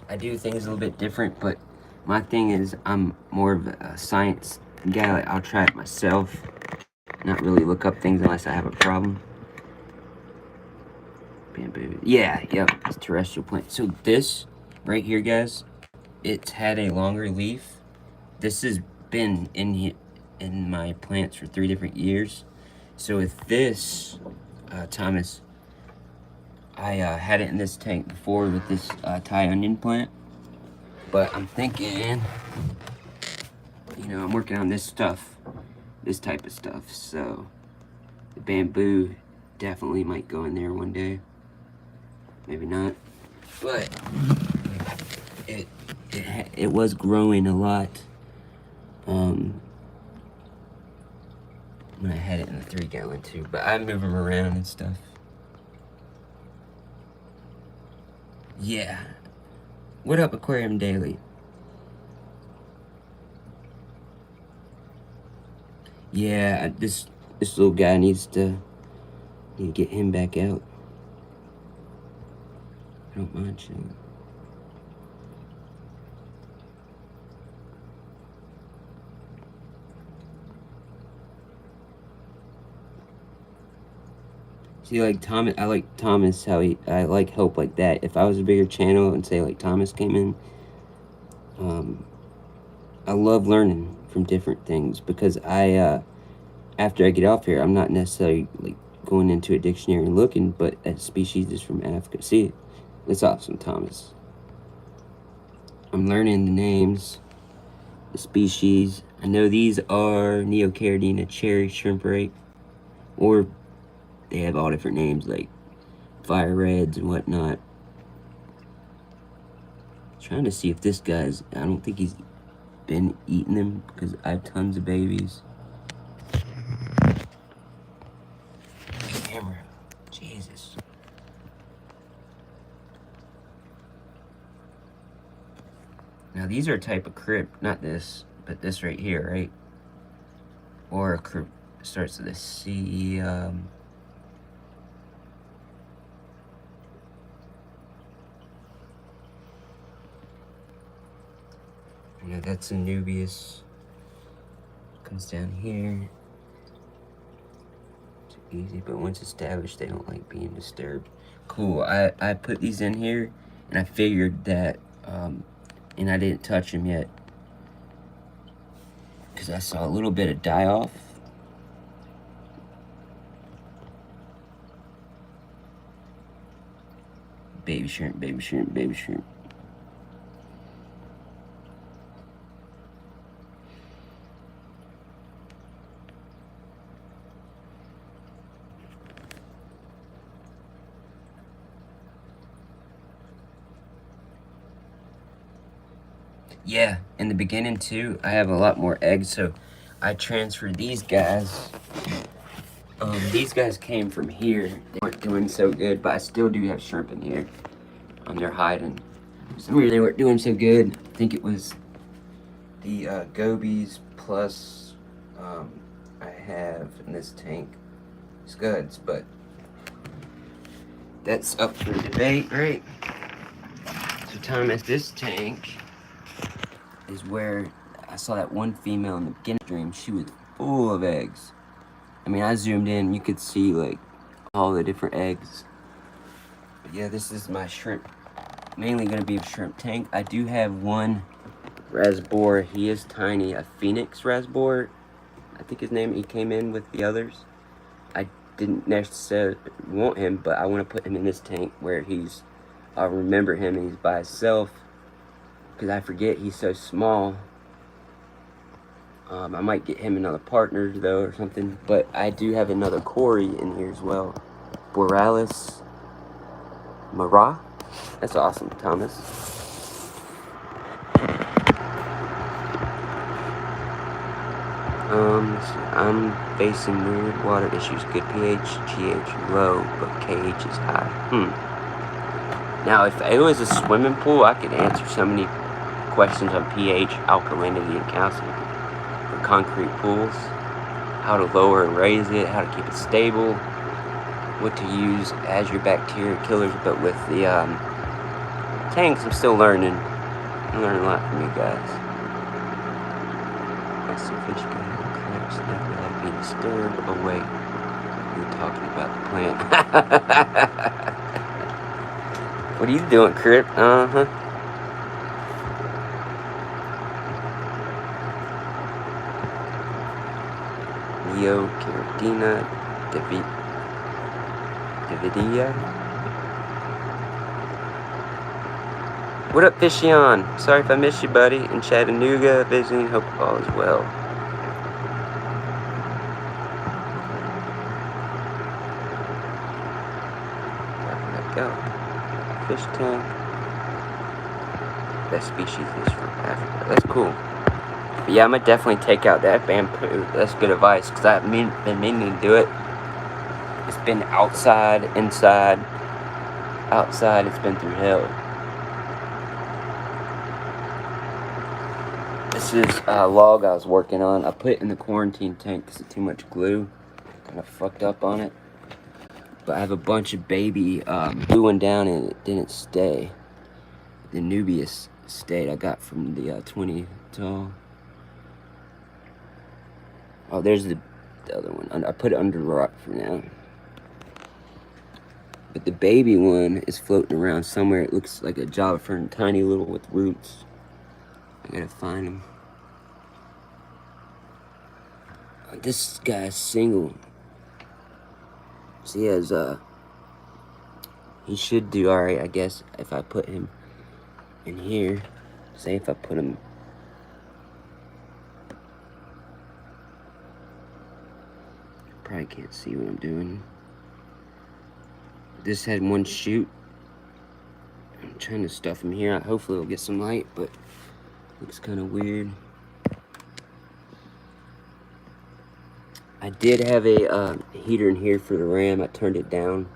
I do things a little bit different, but my thing is I'm more of a science guy. Like, I'll try it myself, not really look up things unless I have a problem. Bamboo. Yeah, yep, it's terrestrial plant. So this right here, guys, it's had a longer leaf. This has been in my plants for 3 different years. So with this, Thomas, I had it in this tank before with this Thai onion plant. But I'm thinking, you know, I'm working on this stuff, this type of stuff. So the bamboo definitely might go in there one day. Maybe not. But it was growing a lot when I had it in the 3-gallon too. But I move them around and stuff. Yeah. What up, Aquarium Daily? Yeah, this little guy needs to get him back out. I don't mind chilling. See, like Thomas, I like Thomas, how I like help like that. If I was a bigger channel and say like Thomas came in, I love learning from different things because after I get off here, I'm not necessarily like going into a dictionary and looking, but that species is from Africa. See, it's awesome, Thomas. I'm learning the names species. I know these are Neocaridina cherry shrimp ray, or they have all different names like fire reds and whatnot. Trying to see if this guy's, I don't think he's been eating them because I have tons of babies. Camera, Jesus. Now these are a type of crib, not this, but this right here, right? Or a crib starts with a C. You know, that's a Nubius. Comes down here. It's easy, but once established, they don't like being disturbed. Cool. I put these in here, and I figured that, and I didn't touch them yet, because I saw a little bit of die off. Baby shrimp, baby shrimp, baby shrimp. Yeah, in the beginning too, I have a lot more eggs, so I transferred these guys. These guys came from here. They weren't doing so good, but I still do have shrimp in here. They're hiding. For some reason they weren't doing so good. I think it was the gobies plus I have in this tank scuds, but that's up for debate, right? So Thomas, this tank is where I saw that one female in the beginning dream. She was full of eggs. I mean, I zoomed in, you could see like all the different eggs. But yeah, this is my shrimp, mainly gonna be a shrimp tank. I do have one Rasbor. He is tiny, a Phoenix Rasbor. I think his name, he came in with the others. I didn't necessarily want him, but I want to put him in this tank where I'll remember him and he's by himself. Because I forget he's so small. I might get him another partner though or something. But I do have another Cory in here as well. Borealis Mara. That's awesome, Thomas. I'm facing weird water issues. Good pH, GH low, but KH is high. Now, if it was a swimming pool, I could answer so many questions on pH, alkalinity, and calcium. For concrete pools, how to lower and raise it, how to keep it stable, what to use as your bacteria killers. But with the tanks, I'm still learning. I'm learning a lot from you guys. That's the fish guy. Cracks never like being disturbed. Oh wait, you're talking about the plant. What are you doing, Crip? Neocaridina Davidia. What up, Fishion? Sorry if I missed you, buddy. In Chattanooga, visiting. Hope all is well. Where did I go? Fish tank. That species is from Africa. That's cool. But yeah, I'm gonna definitely take out that bamboo. That's good advice, because I've been meaning to do it. It's been outside, inside, outside. It's been through hell. This is a log I was working on. I put it in the quarantine tank because of too much glue. Kind of fucked up on it. But I have a bunch of baby glue one down and it didn't stay. The Nubius stayed. I got from the 20 tall. Oh, there's the other one. I put it under the rock for now. But the baby one is floating around somewhere. It looks like a Java fern, tiny little with roots. I gotta find him. This guy's single. So he has, he should do alright, I guess, if I put him in here. Say if I put him probably can't see what I'm doing. This had one shoot. I'm trying to stuff him here. Hopefully it'll get some light, but looks kind of weird. I did have a heater in here for the ram. I turned it down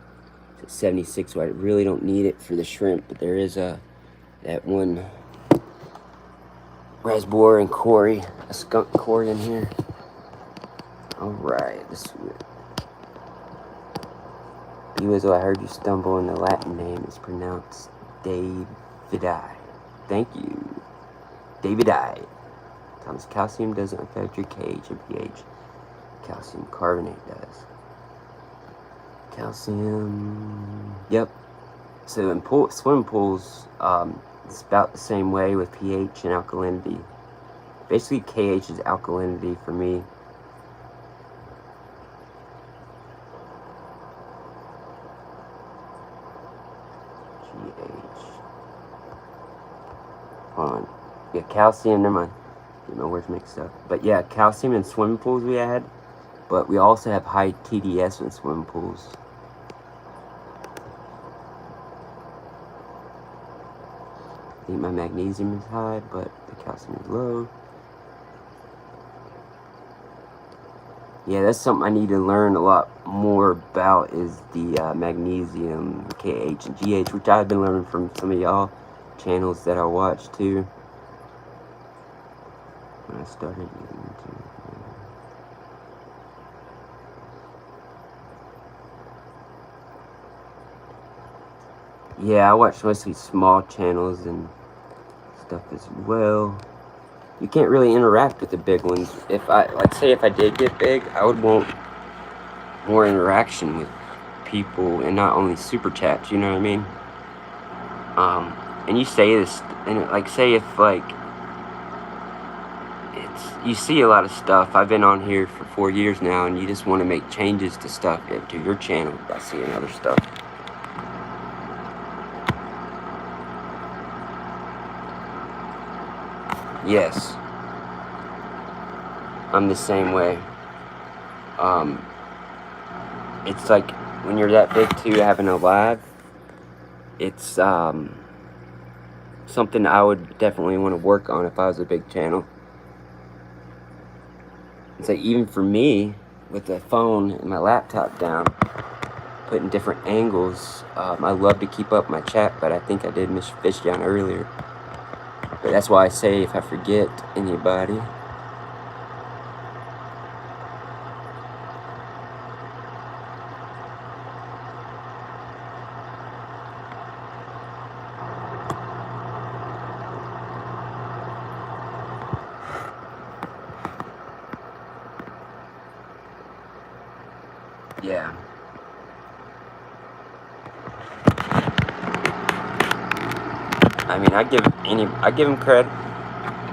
to 76, so I really don't need it for the shrimp, but there is that one Rasbor and Cory, a skunk Cory in here. Alright, this is it. Uizo, I heard you stumble, and the Latin name is pronounced Davidii. Thank you. Davidii. Thomas, calcium doesn't affect your KH and pH. Calcium carbonate does. Calcium. Yep. So in swimming pools, it's about the same way with pH and alkalinity. Basically, KH is alkalinity for me. GH. Hold on. Yeah, calcium. Never mind. Get my words mixed up. But yeah, calcium in swimming pools we add. But we also have high TDS in swimming pools. I think my magnesium is high, but the calcium is low. Yeah, that's something I need to learn a lot more about, is the magnesium, KH and GH, which I've been learning from some of y'all channels that I watch too. When I started getting into it. Yeah, I watch mostly small channels and stuff as well. You can't really interact with the big ones. If I, like, say if I did get big, I would want more interaction with people and not only super chats, you know what I mean? And you say this, and like, say if like, you see a lot of stuff. I've been on here for 4 years now, and you just want to make changes to stuff, to your channel by seeing other stuff. Yes, I'm the same way. It's like when you're that big too, having a live, it's something I would definitely want to work on if I was a big channel. It's like, even for me, with the phone and my laptop down, putting different angles, I love to keep up my chat, but I think I did miss Fish down earlier. But that's why I say, if I forget anybody, yeah. I mean, I give them credit.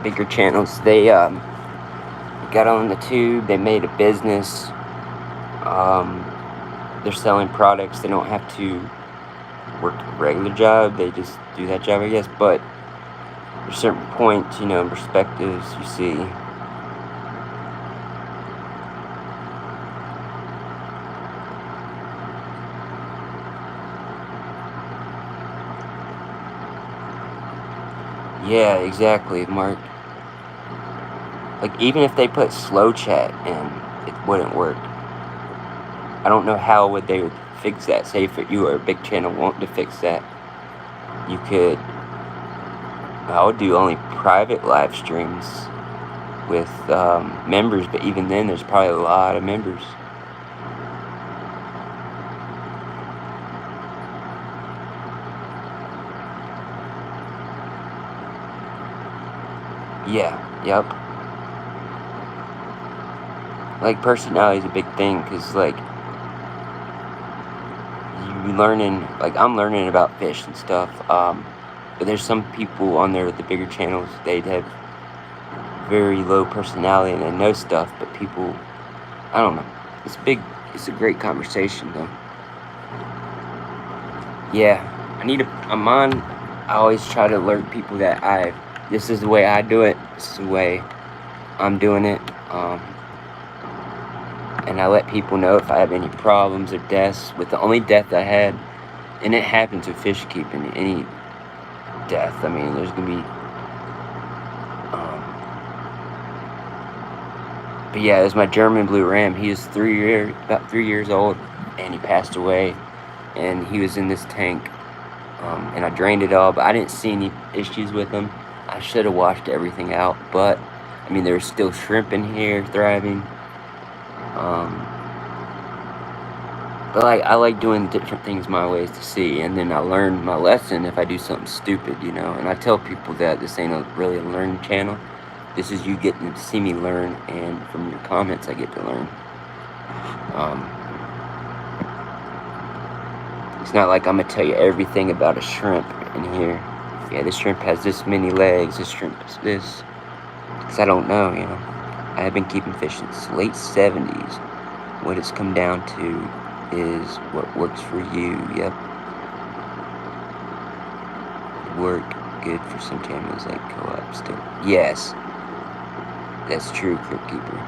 Bigger channels, they got on the tube. They made a business. They're selling products. They don't have to work a regular job. They just do that job, I guess. But there's certain points, you know, perspectives you see. Yeah, exactly, Mark. Like, even if they put slow chat in, it wouldn't work. I don't know how they would fix that. Say if you are a big channel wanting to fix that, you could. I would do only private live streams with members, but even then, there's probably a lot of members. Yeah, yep. Like, personality is a big thing, because, like, you learning, like, I'm learning about fish and stuff, but there's some people on there with the bigger channels, they'd have very low personality and they know stuff, but people, I don't know, it's a great conversation, though. Yeah, I'm on, I always try to alert people that this is the way I do it, this is the way I'm doing it. and I let people know if I have any problems or deaths. With the only death I had, and it happens with fish keeping, any death, I mean, there's gonna be, but yeah, it was my German blue ram. He was about 3 years old, and he passed away, and he was in this tank, and I drained it all, but I didn't see any issues with him. I should have washed everything out, but I mean, there was still shrimp in here thriving. But I like doing different things my ways to see, and then I learn my lesson if I do something stupid, you know. And I tell people that this ain't really a learning channel. This is you getting to see me learn, and from your comments I get to learn. It's not like I'm gonna tell you everything about a shrimp in here. Yeah, this shrimp has this many legs, this shrimp is this. Because I don't know, you know. I have been keeping fish since late 70s. What it's come down to is what works for you. Yep. Work good for some channels like co-op still. Yes. That's true, Crypt Keeper.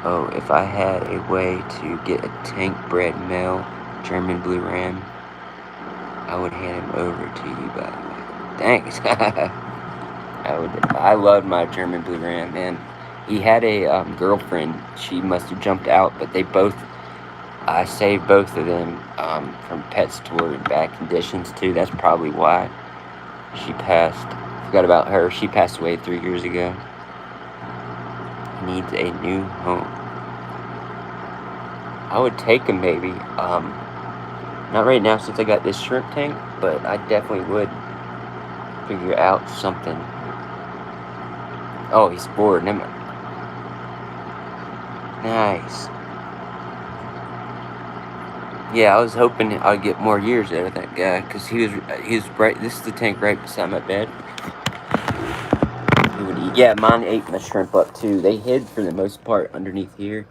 Oh, if I had a way to get a tank-bred male German blue ram, I would hand him over to you, by the way. Thanks. I loved my German blue ram, man. He had a girlfriend. She must have jumped out, but I saved both of them from pet store in bad conditions too. That's probably why she passed. Forgot about her. She passed away 3 years ago. Needs a new home. I would take him maybe. Not right now since I got this shrimp tank, but I definitely would figure out something. Oh, he's bored. Never mind. Nice. Yeah, I was hoping I'd get more years out of that guy, cause he was right. This is the tank right beside my bed. He would eat. Yeah, mine ate my shrimp up too. They hid for the most part underneath here,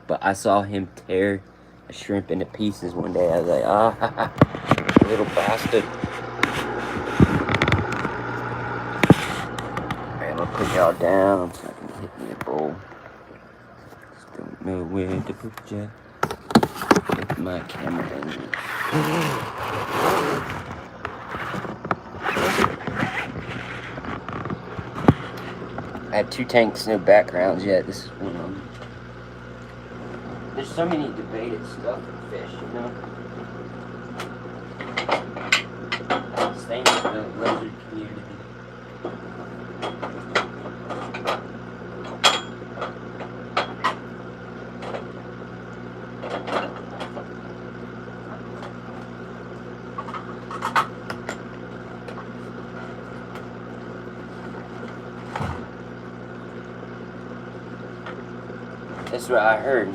but I saw him tear a shrimp into pieces one day. I was like, ah, little bastard. Alright, I'm gonna put y'all down so I can hit me a bowl. Just don't know where to put ya. With my camera angle. I had 2 tanks, no backgrounds yet. This is one of them. There's so many debated stuff with fish, you know. Staying with the lizard community. That's what I heard.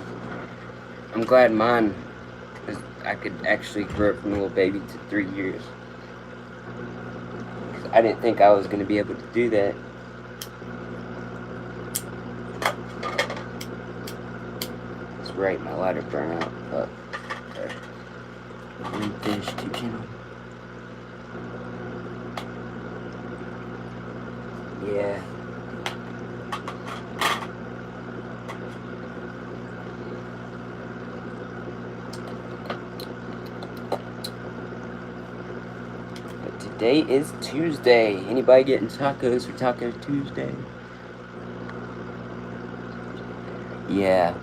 I'm glad mine, I could actually grow it from a little baby to 3 years. I didn't think I was going to be able to do that. That's right, my lighter burned out. But one fish, 2 channel. Yeah. Today is Tuesday. Anybody getting tacos for Taco Tuesday? Yeah.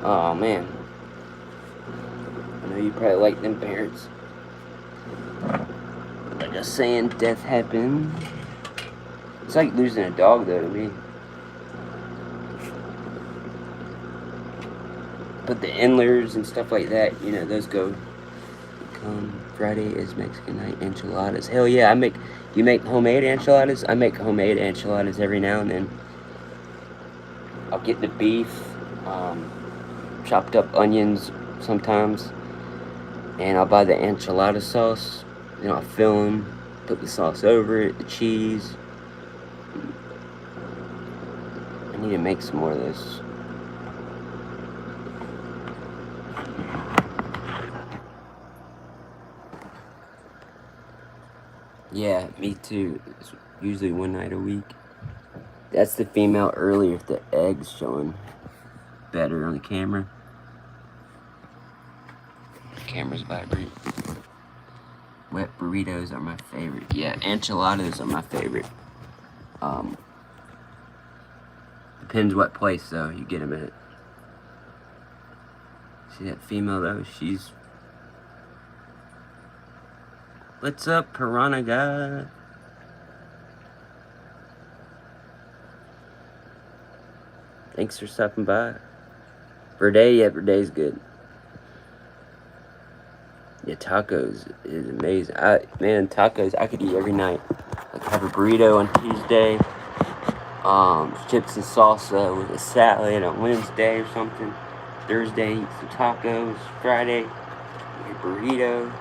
Oh man. I know you probably like them parrots. But just saying, death happened. It's like losing a dog though to me. But the endlers and stuff like that, you know, those go. Friday is Mexican night, enchiladas. Hell yeah, you make homemade enchiladas? I make homemade enchiladas every now and then. I'll get the beef, chopped up onions sometimes, and I'll buy the enchilada sauce. You know, I'll fill them, put the sauce over it, the cheese. need to make some more of this. Yeah, me too. It's usually one night a week. That's the female earlier if the egg's showing better on the camera. The camera's vibrate. Wet burritos are my favorite. Yeah, enchiladas are my favorite. Depends what place though you get them at. See that female though? She's... What's up, Piranha guy? Thanks for stopping by. Verde, yeah, Verde's good. Yeah, tacos is amazing. Man, tacos I could eat every night. Like have a burrito on Tuesday, chips and salsa with a salad on Wednesday or something. Thursday, eat some tacos. Friday, eat a burrito.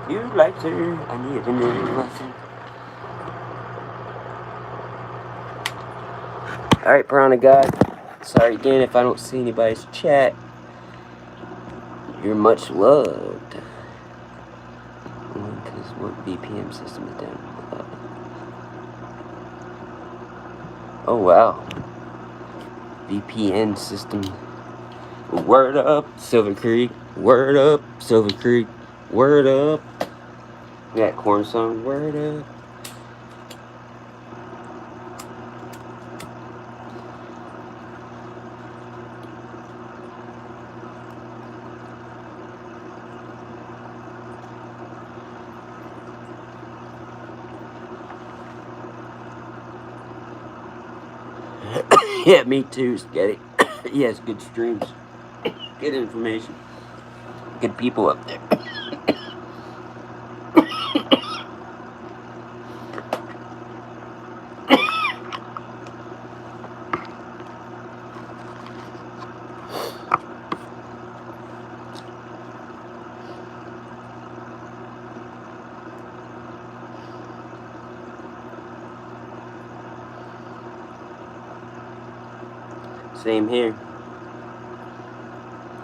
You lighter, I need a new lesson. Alright, Piranha God. Sorry again if I don't see anybody's chat. You're much loved. Because what VPN system is down? Oh wow. VPN system. Word up, Silver Creek. Word up, Silver Creek. Word up. That corn song. Word up. Yeah, me too, Sketty. Yes, good streams. Good information. Good people up there. Same here.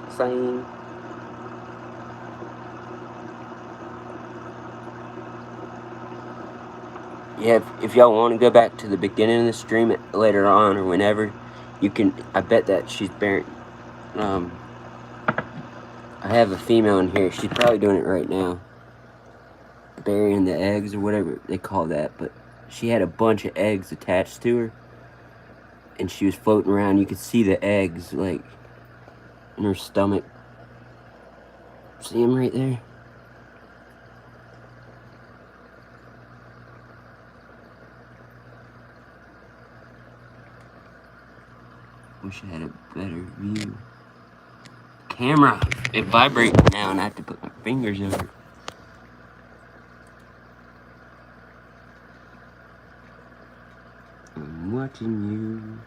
Same. Yeah, if y'all want to go back to the beginning of the stream later on or whenever, you can. I bet that she's bearing. I have a female in here. She's probably doing it right now. Burying the eggs or whatever they call that. But she had a bunch of eggs attached to her. And she was floating around. You could see the eggs, like, in her stomach. See them right there? Wish I had a better view. Camera, it vibrates now and I have to put my fingers over it. I'm watching you.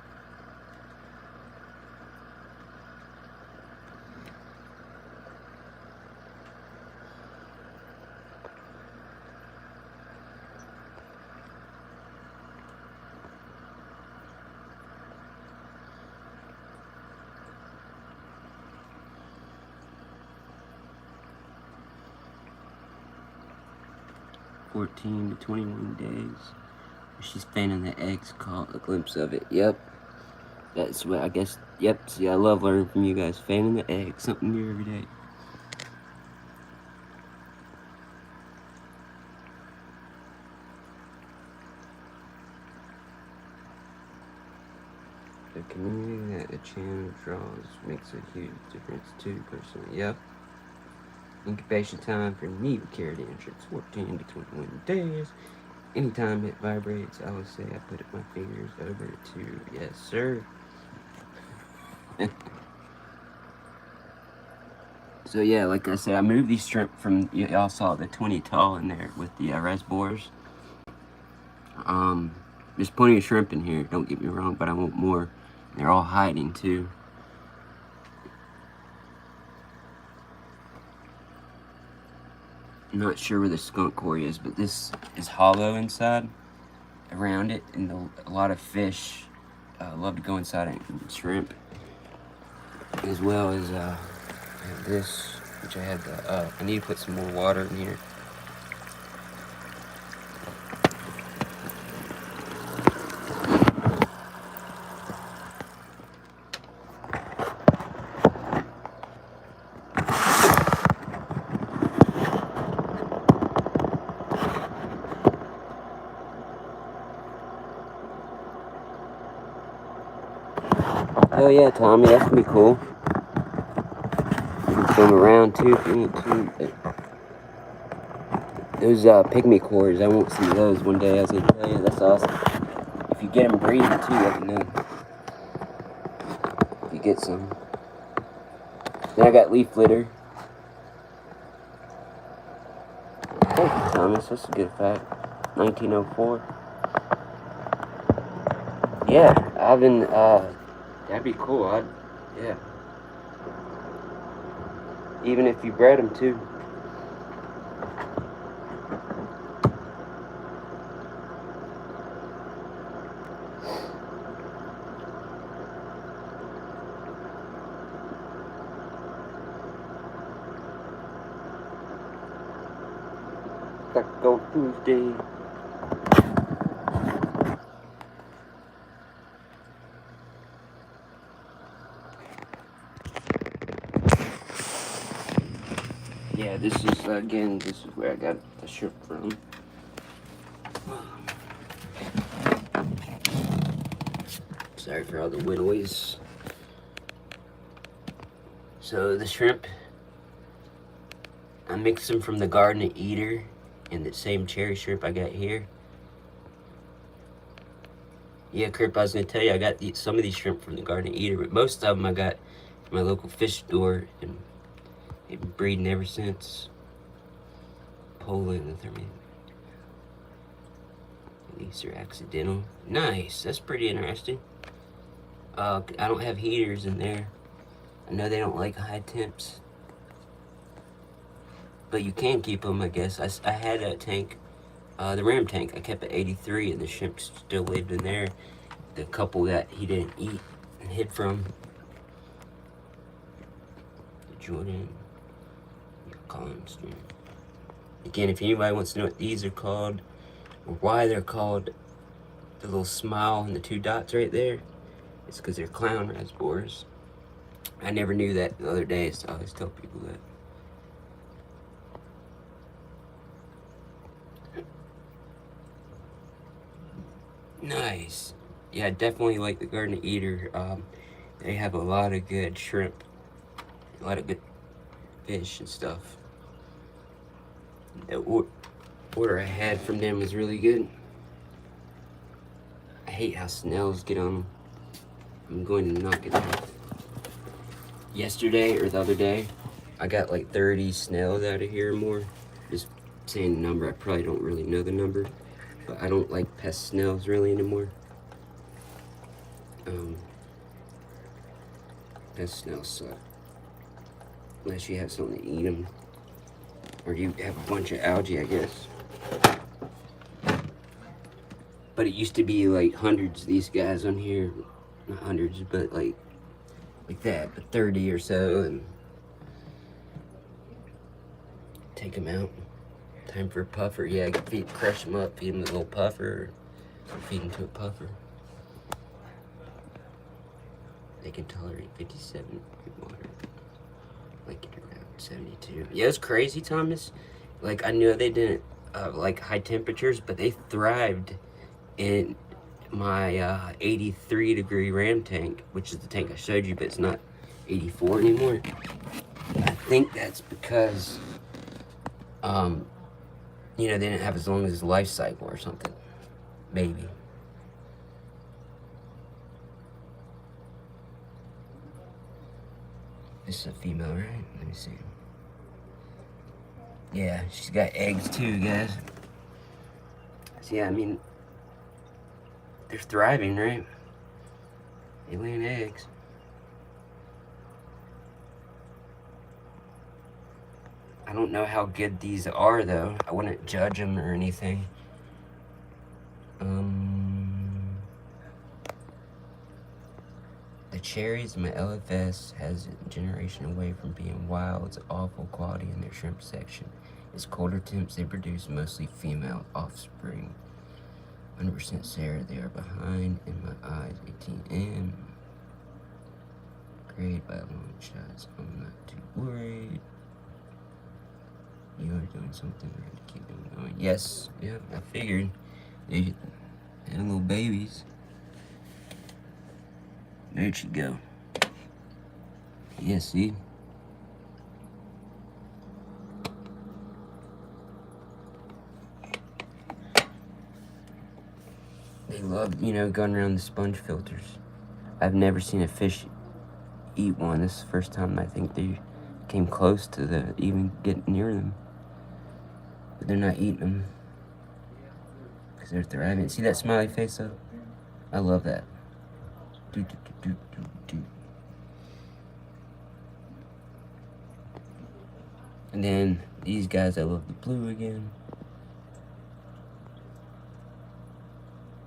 "14 to 21 days. She's fanning the eggs, caught a glimpse of it." Yep. That's what I guess. Yep. See, I love learning from you guys. Fanning the eggs, something new every day. The community that the channel draws makes a huge difference too, personally. Yep. Incubation time for new carrot entrance, 14 to 21 days. Anytime it vibrates, I will say I put my fingers over it too. Yes, sir. So yeah, like I said, I moved these shrimp from, y'all saw the 20 tall in there with the reservoirs. There's plenty of shrimp in here, don't get me wrong, but I want more. They're all hiding too. I'm not sure where the skunk quarry is, but this is hollow inside around it, and a lot of fish love to go inside it and shrimp, as well as I have this, which I had the, I need to put some more water in here. Oh yeah, Tommy, that's gonna be cool. You can film around too if you need to. Those pygmy cores, I won't see those one day. I was gonna tell you, that's awesome. If you get them breeding too, let me know. If you get some. Then I got leaf litter. Thank you, Thomas. That's a good fact. 1904. Yeah, I've been, that'd be cool. Yeah. Even if you bred them too. Taco Tuesday. Yeah, this is, again, this is where I got the shrimp from. Sorry for all the wind noise. So the shrimp, I mixed them from the Garden of Eden and the same cherry shrimp I got here. Yeah, Kurt, I was gonna tell you, I got some of these shrimp from the Garden of Eden, but most of them I got from my local fish store, and they've been breeding ever since. Poland, I mean. These are accidental. Nice, that's pretty interesting. I don't have heaters in there. I know they don't like high temps, but you can keep them, I guess. I had a tank, the ram tank, I kept at 83, and the shrimp still lived in there. The couple that he didn't eat and hid from. Jordan Collins. Again, if anybody wants to know what these are called, or why they're called the little smile and the two dots right there, it's because they're clown reservoirs. I never knew that the other day, so I always tell people that. Nice. Yeah, I definitely like the Garden of Eden. They have a lot of good shrimp, a lot of good fish and stuff. The order I had from them was really good. I hate how snails get on them. I'm going to knock it off. Yesterday or the other day, I got like 30 snails out of here or more. Just saying the number, I probably don't really know the number, but I don't like pest snails really anymore. Pest snails suck. Unless you have something to eat them. Or you have a bunch of algae, I guess. But it used to be like hundreds of these guys on here. Not hundreds, but like that, but 30 or so, and take them out. Time for a puffer. Yeah, crush them up, feed them a little puffer, or feed them to a puffer. They can tolerate 57 water. Like it around 72. Yeah, it's crazy, Thomas. Like, I knew they didn't like high temperatures, but they thrived in my 83 degree ram tank, which is the tank I showed you, but it's not 84 anymore. I think that's because you know, they didn't have as long as life cycle or something. Maybe. This is a female, right? Let me see. Yeah, she's got eggs too, guys. So yeah, I mean, they're thriving, right? They laying eggs. I don't know how good these are, though. I wouldn't judge them or anything. The cherries in my LFS has a generation away from being wild. It's awful quality in their shrimp section. It's colder temps they produce, mostly female offspring. 100% Sarah, they are behind in my eyes. 18M. Great by long shots. I'm not too worried. You are doing something right to keep them going. Yes, yeah, I figured. They had little babies. There she go. Yeah, see? They love, you know, going around the sponge filters. I've never seen a fish eat one. This is the first time I think they came close to even getting near them. But they're not eating them. Because they're thriving. See that smiley face though? I love that. Do, do, do, do, do. And then these guys, I love the blue again.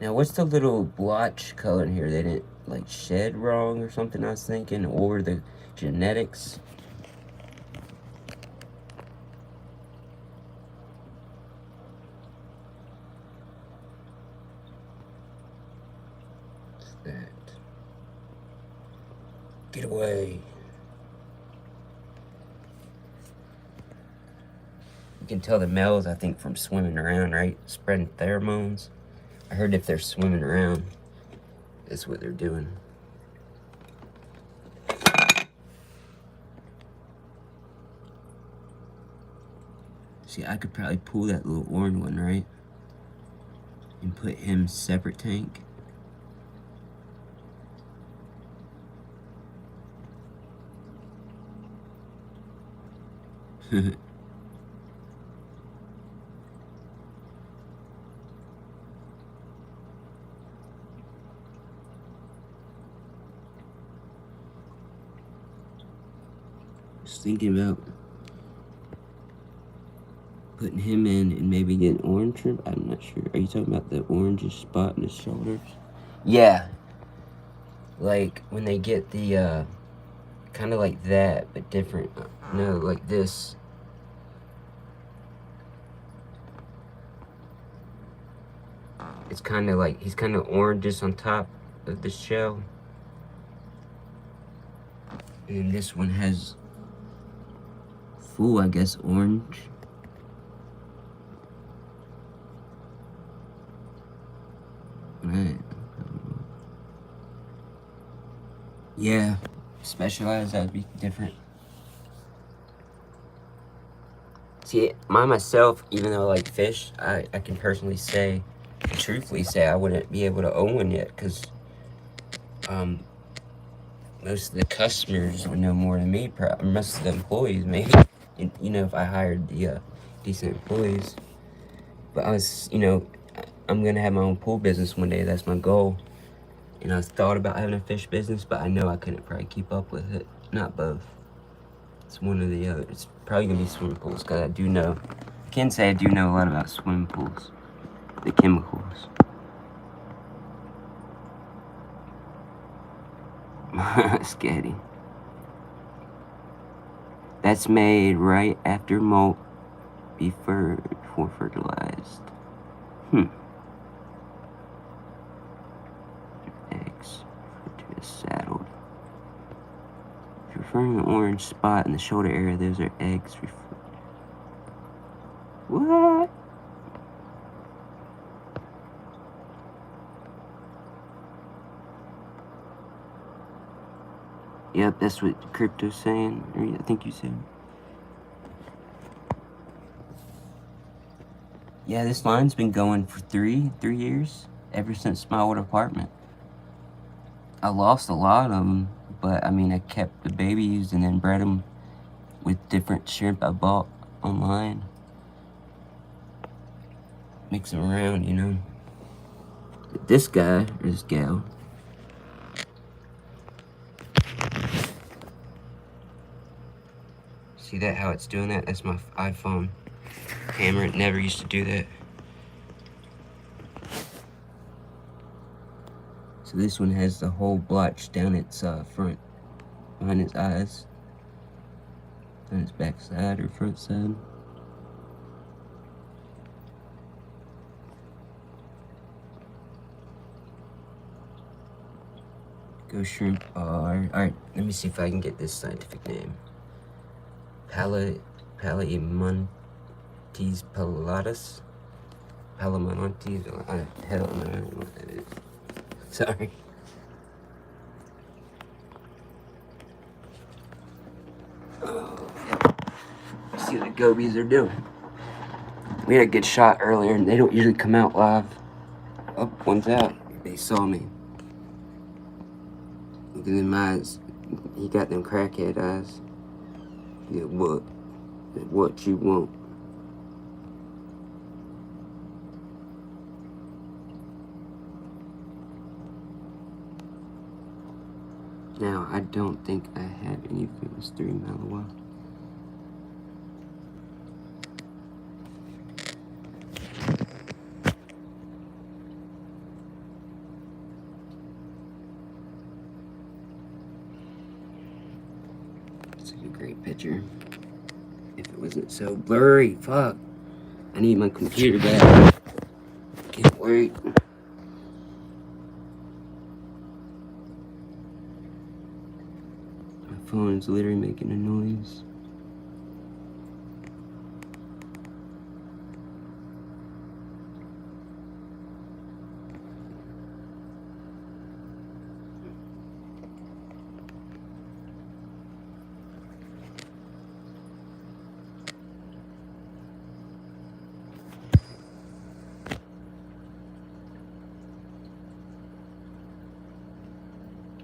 Now, what's the little blotch color in here? They didn't like shed wrong or something, I was thinking, or the genetics. What's that? Get away. You can tell the males, I think, from swimming around, right? Spreading pheromones. I heard if they're swimming around, that's what they're doing. See, I could probably pull that little orange one, right? And put him separate tank. Just thinking about putting him in and maybe getting orange shrimp. I'm not sure. Are you talking about the orangish spot in his shoulders? Yeah. Like when they get the kind of like that, but different. No, like this. It's kind of like, he's kind of orangish on top of the shell. And this one has full, I guess, orange. Right. Yeah, specialized, that'd be different. See, myself, even though I like fish, I can personally say, truthfully say, I wouldn't be able to own one yet, because most of the customers would know more than me. Most of the employees, maybe. You know, if I hired the decent employees. But I was, you know, I'm gonna have my own pool business one day. That's my goal. And I thought about having a fish business, but I know I couldn't probably keep up with it. Not both. It's one or the other. It's probably gonna be swimming pools, because I can say I do know a lot about swimming pools. The chemicals. Scary. That's made right after molt before fertilized. Eggs referred to as saddled. If you're referring to an orange spot in the shoulder area, those are eggs referred. What? Yep, that's what Crypto's saying. Or I think you said. Yeah, this line's been going for three years, ever since my old apartment. I lost a lot of them, but I mean, I kept the babies and then bred them with different shrimp I bought online. Mix them around, you know. This guy, or this gal, see that, how it's doing that? That's my iPhone camera. It never used to do that. So this one has the whole blotch down its front, behind its eyes, on its back side or front side. Ghost shrimp are, alright, let me see if I can get this scientific name. Palaemontes pilatus? Palaemontes? Hell no, I don't know what that is. Sorry. Oh, yeah. See what the gobies are doing. We had a good shot earlier, and they don't usually come out live. Oh, one's out. They saw me. Look at them eyes. He got them crackhead eyes. Yeah, what you want? Now, I don't think I had any if it was 3 miles away. It's like a great picture. If it wasn't so blurry, fuck. I need my computer back. Can't wait. My phone's literally making a noise.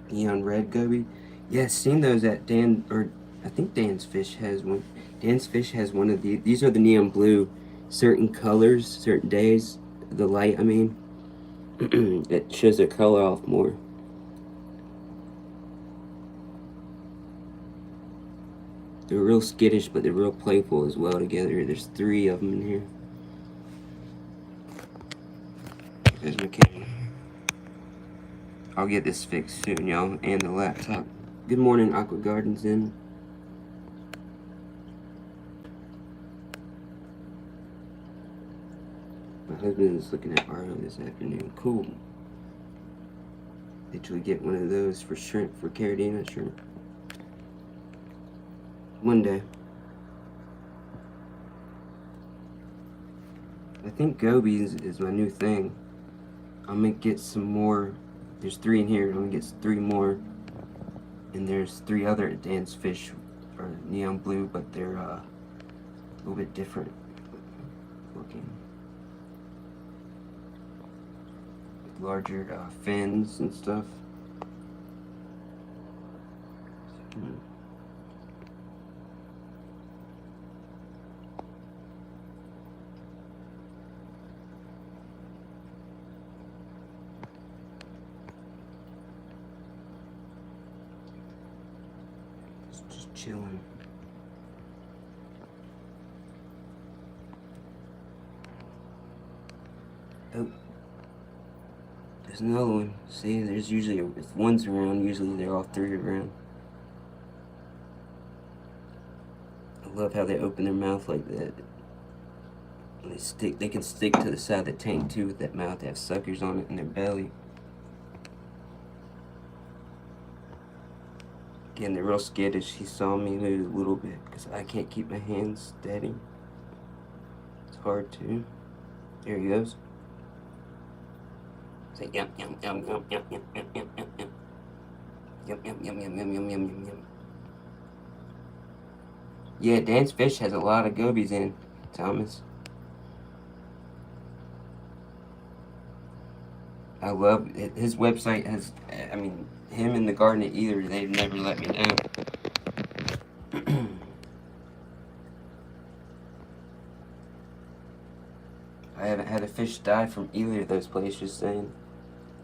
Neon red goby. Yeah, seen those at Dan, or I think Dan's Fish has one. Dan's Fish has one of these are the neon blue, certain colors, certain days, the light, I mean, it shows their color off more. They're real skittish, but they're real playful as well together. There's 3 of them in here. There's my camera. I'll get this fixed soon, y'all, and the laptop. Good morning, Aqua Gardens in. My husband is looking at Arlo this afternoon. Cool. Literally get one of those for shrimp, for Caridina shrimp. One day. I think gobies is my new thing. I'm gonna get some more. There's 3 in here. I'm gonna get 3 more. And there's 3 other Dan's Fish, are neon blue, but they're a little bit different looking. Larger fins and stuff. chilling. Oh, there's another one. See, there's usually, if one's around, usually they're all three around. I love how they open their mouth like that. They can stick to the side of the tank too with that mouth. They have suckers on it in their belly. Again, they're real skittish. He saw me move a little bit because I can't keep my hands steady. It's hard to. There he goes. Say yum yum yum yum yum yum yum yum yum yum. Yum yum yum yum yum yum yum yum. Yeah, Dan's Fish has a lot of gobies in, Thomas. I love it. His website has, I mean, him and the Garden of Eden, they've never let me down. I haven't had a fish die from either of those places, just saying.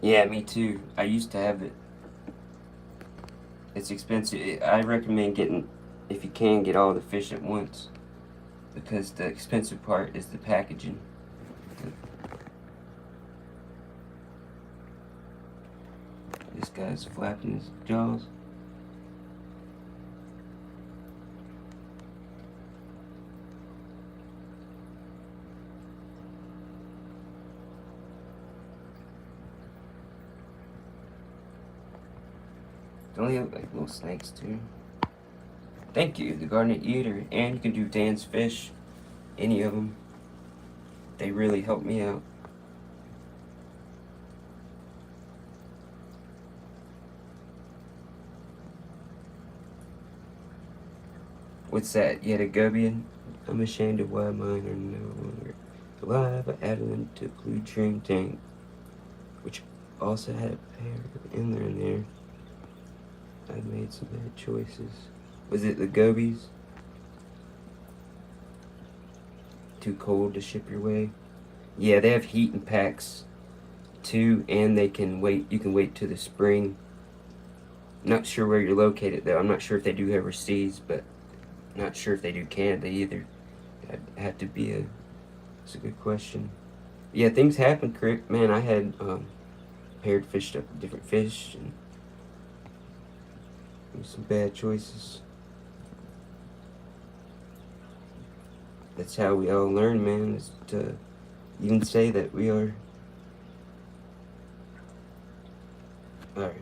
Yeah, me too. I used to have it. It's expensive. I recommend getting, if you can, get all the fish at once. Because the expensive part is the packaging. This guy's flapping his jaws. Don't they look like little snakes too? Thank you, the Garnet Eater, and you can do Dan's Fish, any of them. They really help me out. What's that? Yet a Gobian? I'm ashamed of why mine are no longer alive. I added them to Blue Dream Tank, which also had a pair of Inler in there. I made some bad choices. Was it the gobies? Too cold to ship your way? Yeah, they have heat and packs too, and they can wait. You can wait to the spring. Not sure where you're located though. I'm not sure if they do overseas, but not sure if they do Canada either. That'd have to be a. That's a good question. Yeah, things happen, Crick. Man, I had paired fished up with different fish and some bad choices. That's how we all learn, man, is to even say that we are. Alright.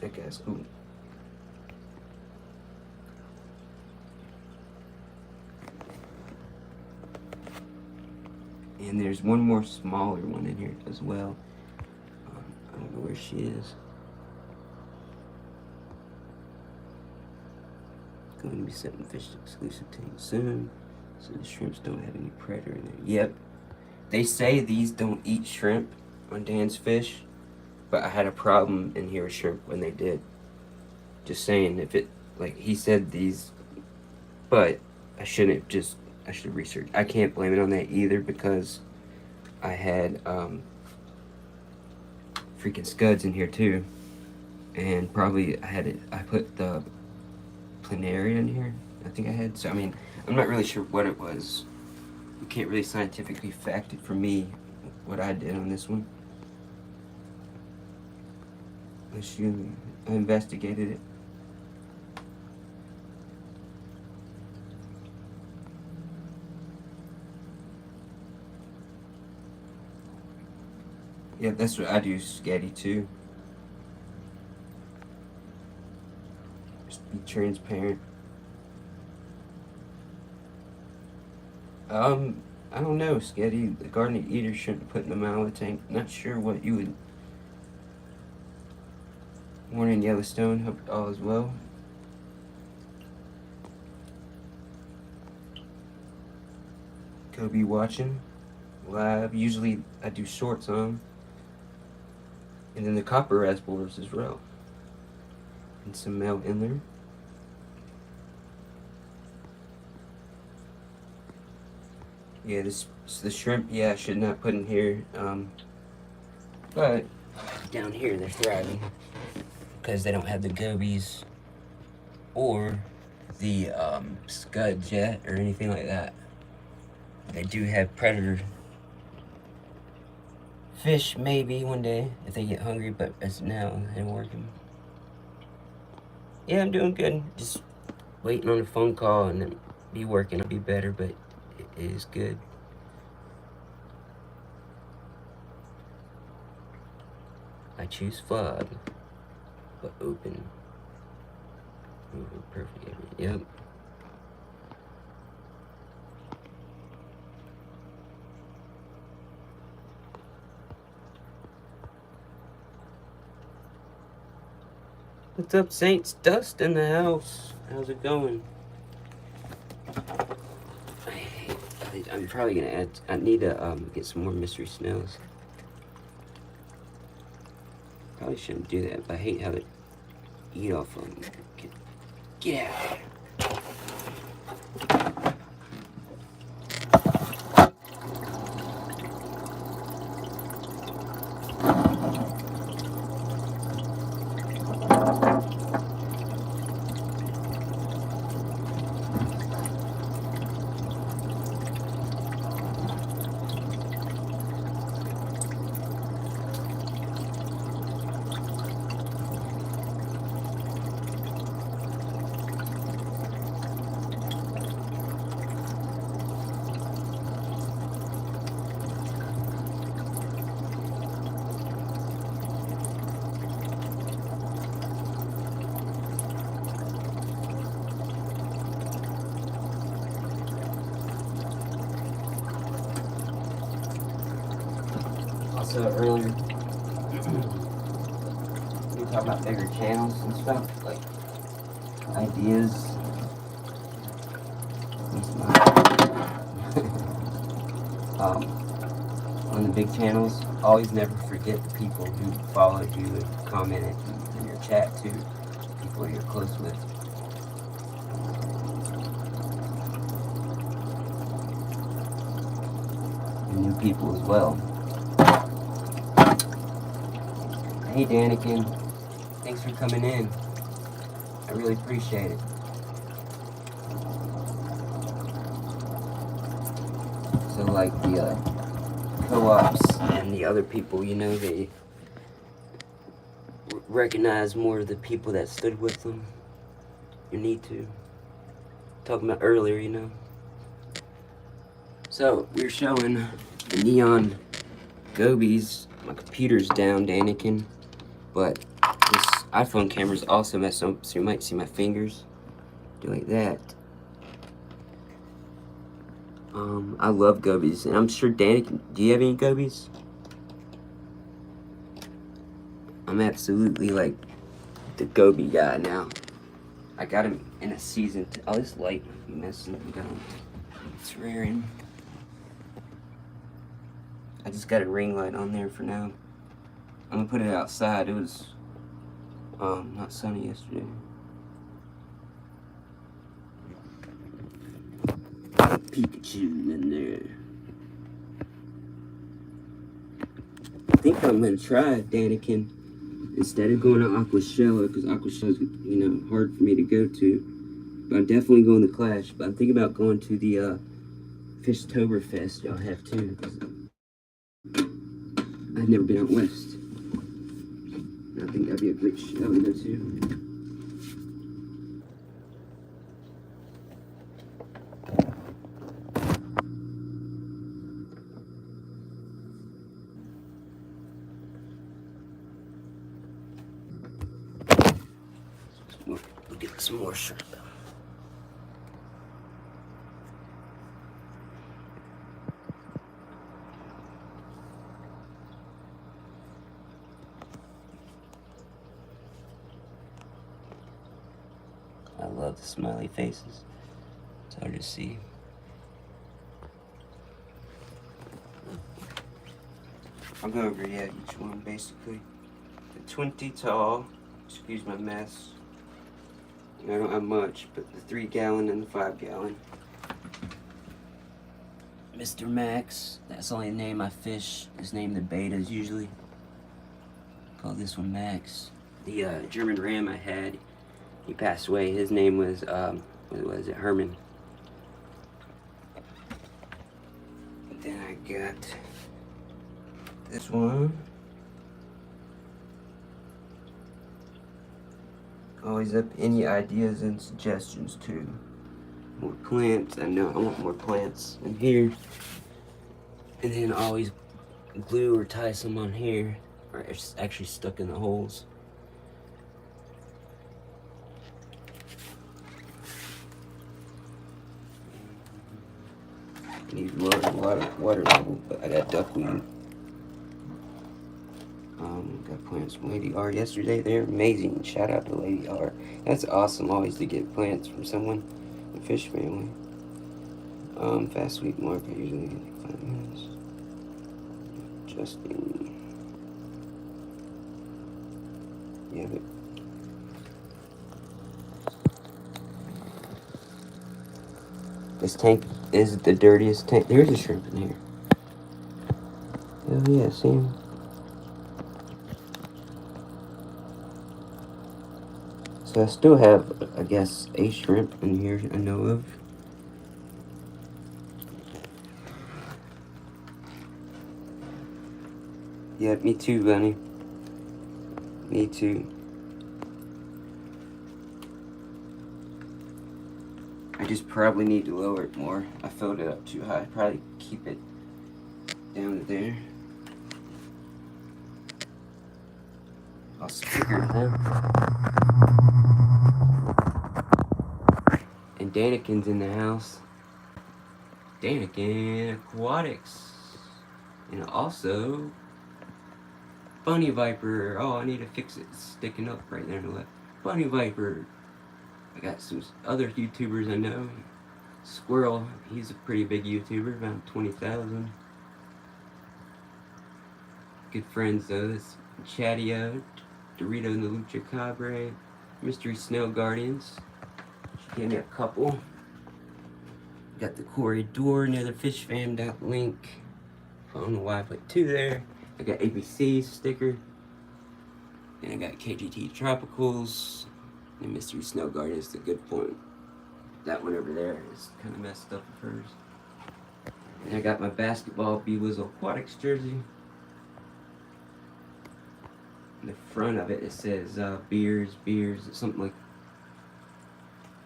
That guy's cool. And there's one more smaller one in here as well. I don't know where she is. Going to be setting fish to exclusive tank soon, so the shrimps don't have any predator in there. Yep, they say these don't eat shrimp on Dan's Fish, but I had a problem in here with shrimp when they did. Just saying, if it, like he said these, but I should have researched. I can't blame it on that either because I had freaking scuds in here too, and probably I put the planaria in here, I think I had. So I mean, I'm not really sure what it was. You can't really scientifically fact it for me what I did on this one. I investigated it. Yeah, that's what I do, Scatty, too. Just be transparent. I don't know, Scatty. The Garden Eater shouldn't put in the Mala tank. Not sure what you would. Morning, Yellowstone. Hope all is well. Kobe watching live. Usually I do shorts on. And then the copper reservoirs as well. And some male in there. Yeah, the shrimp, yeah, I should not put in here. But down here they're thriving because they don't have the gobies or the Scud Jet or anything like that. They do have predator fish maybe one day if they get hungry, but as now they're working. Yeah, I'm doing good. Just waiting on a phone call and then be working. I'll be better, but it is good. I choose FOB, but open. Over perfect. Yep. What's up, Saints? Dust in the house. How's it going? I'm probably gonna add. I need to get some more mystery snails. Probably shouldn't do that, but I hate how they eat off of them. Get out of there. Also earlier, we talked about bigger channels and stuff, like ideas. On the big channels, always never forget the people who followed you and commented in your chat too, people you're close with. And new people as well. Hey Danikin, thanks for coming in. I really appreciate it. So like the co-ops and the other people, you know, they recognize more of the people that stood with them. You need to. Talking about earlier, you know. So we're showing the neon gobies. My computer's down, Danikin, but this iPhone camera's also messed up, so you might see my fingers do like that. I love gobies, and I'm sure Danikin, do you have any gobies? I'm absolutely like the goby guy now. I got him in a season. Oh, this light might be messing up. It's rearing. I just got a ring light on there for now. I'm gonna put it outside. It was not sunny yesterday. Pikachu in there. I think I'm gonna try Danikin instead of going to Aquashella, because Aquashella's, you know, hard for me to go to. But I'm definitely going to Clash. But I'm thinking about going to the Fishtoberfest y'all have too. I've never been out west. And I think that'd be a great show to go to. We'll get some more shrimp. I love the smiley faces. It's hard to see. I'll go over each one basically. The 20 tall, excuse my mess. I don't have much, but the 3 gallon and the 5 gallon. Mr. Max, that's the only name I fish. Is named the betas usually. Call this one Max. The German ram I had, He passed away. His name was, what was it, Herman. Then I got this one. Always up any ideas and suggestions too. More plants. I know I want more plants in here. And then always glue or tie some on here. Or it's actually stuck in the holes. Need water level, but I got duckweed. Got plants from Lady R yesterday. They're amazing. Shout out to Lady R. That's awesome always to get plants from someone in the fish family. Fast week market usually get 5 minutes. Justin. Yeah, but this tank is the dirtiest tank. There's a shrimp in here. Hell yeah, see him? So I still have, I guess, a shrimp in here I know of. Yeah, me too, Bunny. Me too. I just probably need to lower it more. I filled it up too high. Probably keep it down to there. I'll figure it out. And Danikin's in the house. Danikin Aquatics. And also Bunny Viper. Oh, I need to fix it. It's sticking up right there in the left. Bunny Viper. I got some other YouTubers I know. Squirrel, he's a pretty big YouTuber, about 20,000. Good friends though. It's Chatio, Dorito and the Lucha Cabre, Mystery Snow Guardians. She gave me a couple. Got the Corey Door, another Fish Fam link. I don't know why I put 2 there. I got ABC sticker. And I got KGT Tropicals. And Mystery Snow Guardians, a good point. That one over there is kind of messed up at first. And I got my basketball B-Wizzle Aquatics jersey. In the front of it, it says beers, something like.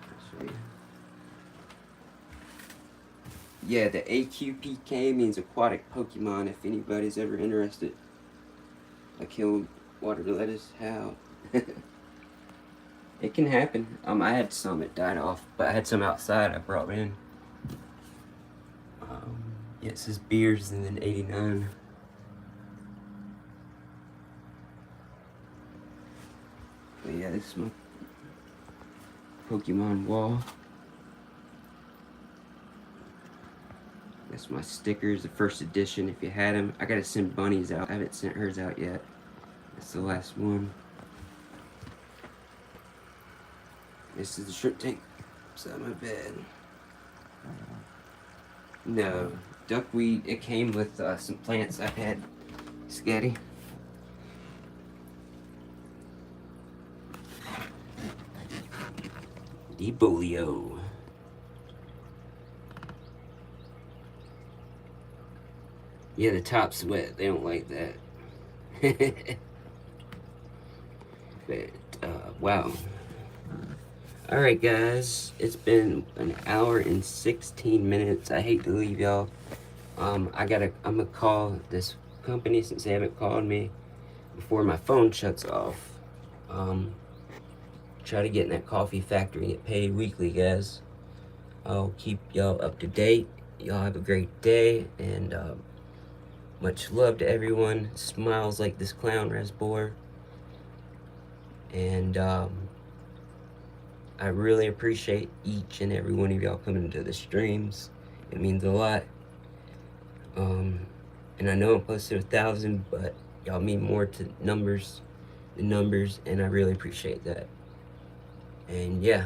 I'll show you. Yeah, the AQPK means aquatic Pokemon. If anybody's ever interested, I killed water lettuce. How? It can happen. I had some that died off, but I had some outside I brought in. Yeah, it says beers and then 89. But yeah, this is my Pokemon wall. That's my stickers, the first edition. If you had them, I gotta send Bunnies out. I haven't sent hers out yet. That's the last one. This is the shrimp tank beside my bed. No, duckweed, it came with some plants I had. Scatty. Debolio. Yeah, the top's wet. They don't like that. But, wow. Alright guys, it's been an hour and 16 minutes. I hate to leave y'all. I'm gonna call this company since they haven't called me before my phone shuts off. Try to get in that coffee factory and get paid weekly, guys. I'll keep y'all up to date. Y'all have a great day, and much love to everyone. Smiles like this clown, Rasbor. And I really appreciate each and every one of y'all coming to the streams. It means a lot. And I know I'm close to 1,000, but y'all mean more to the numbers, and I really appreciate that. And yeah.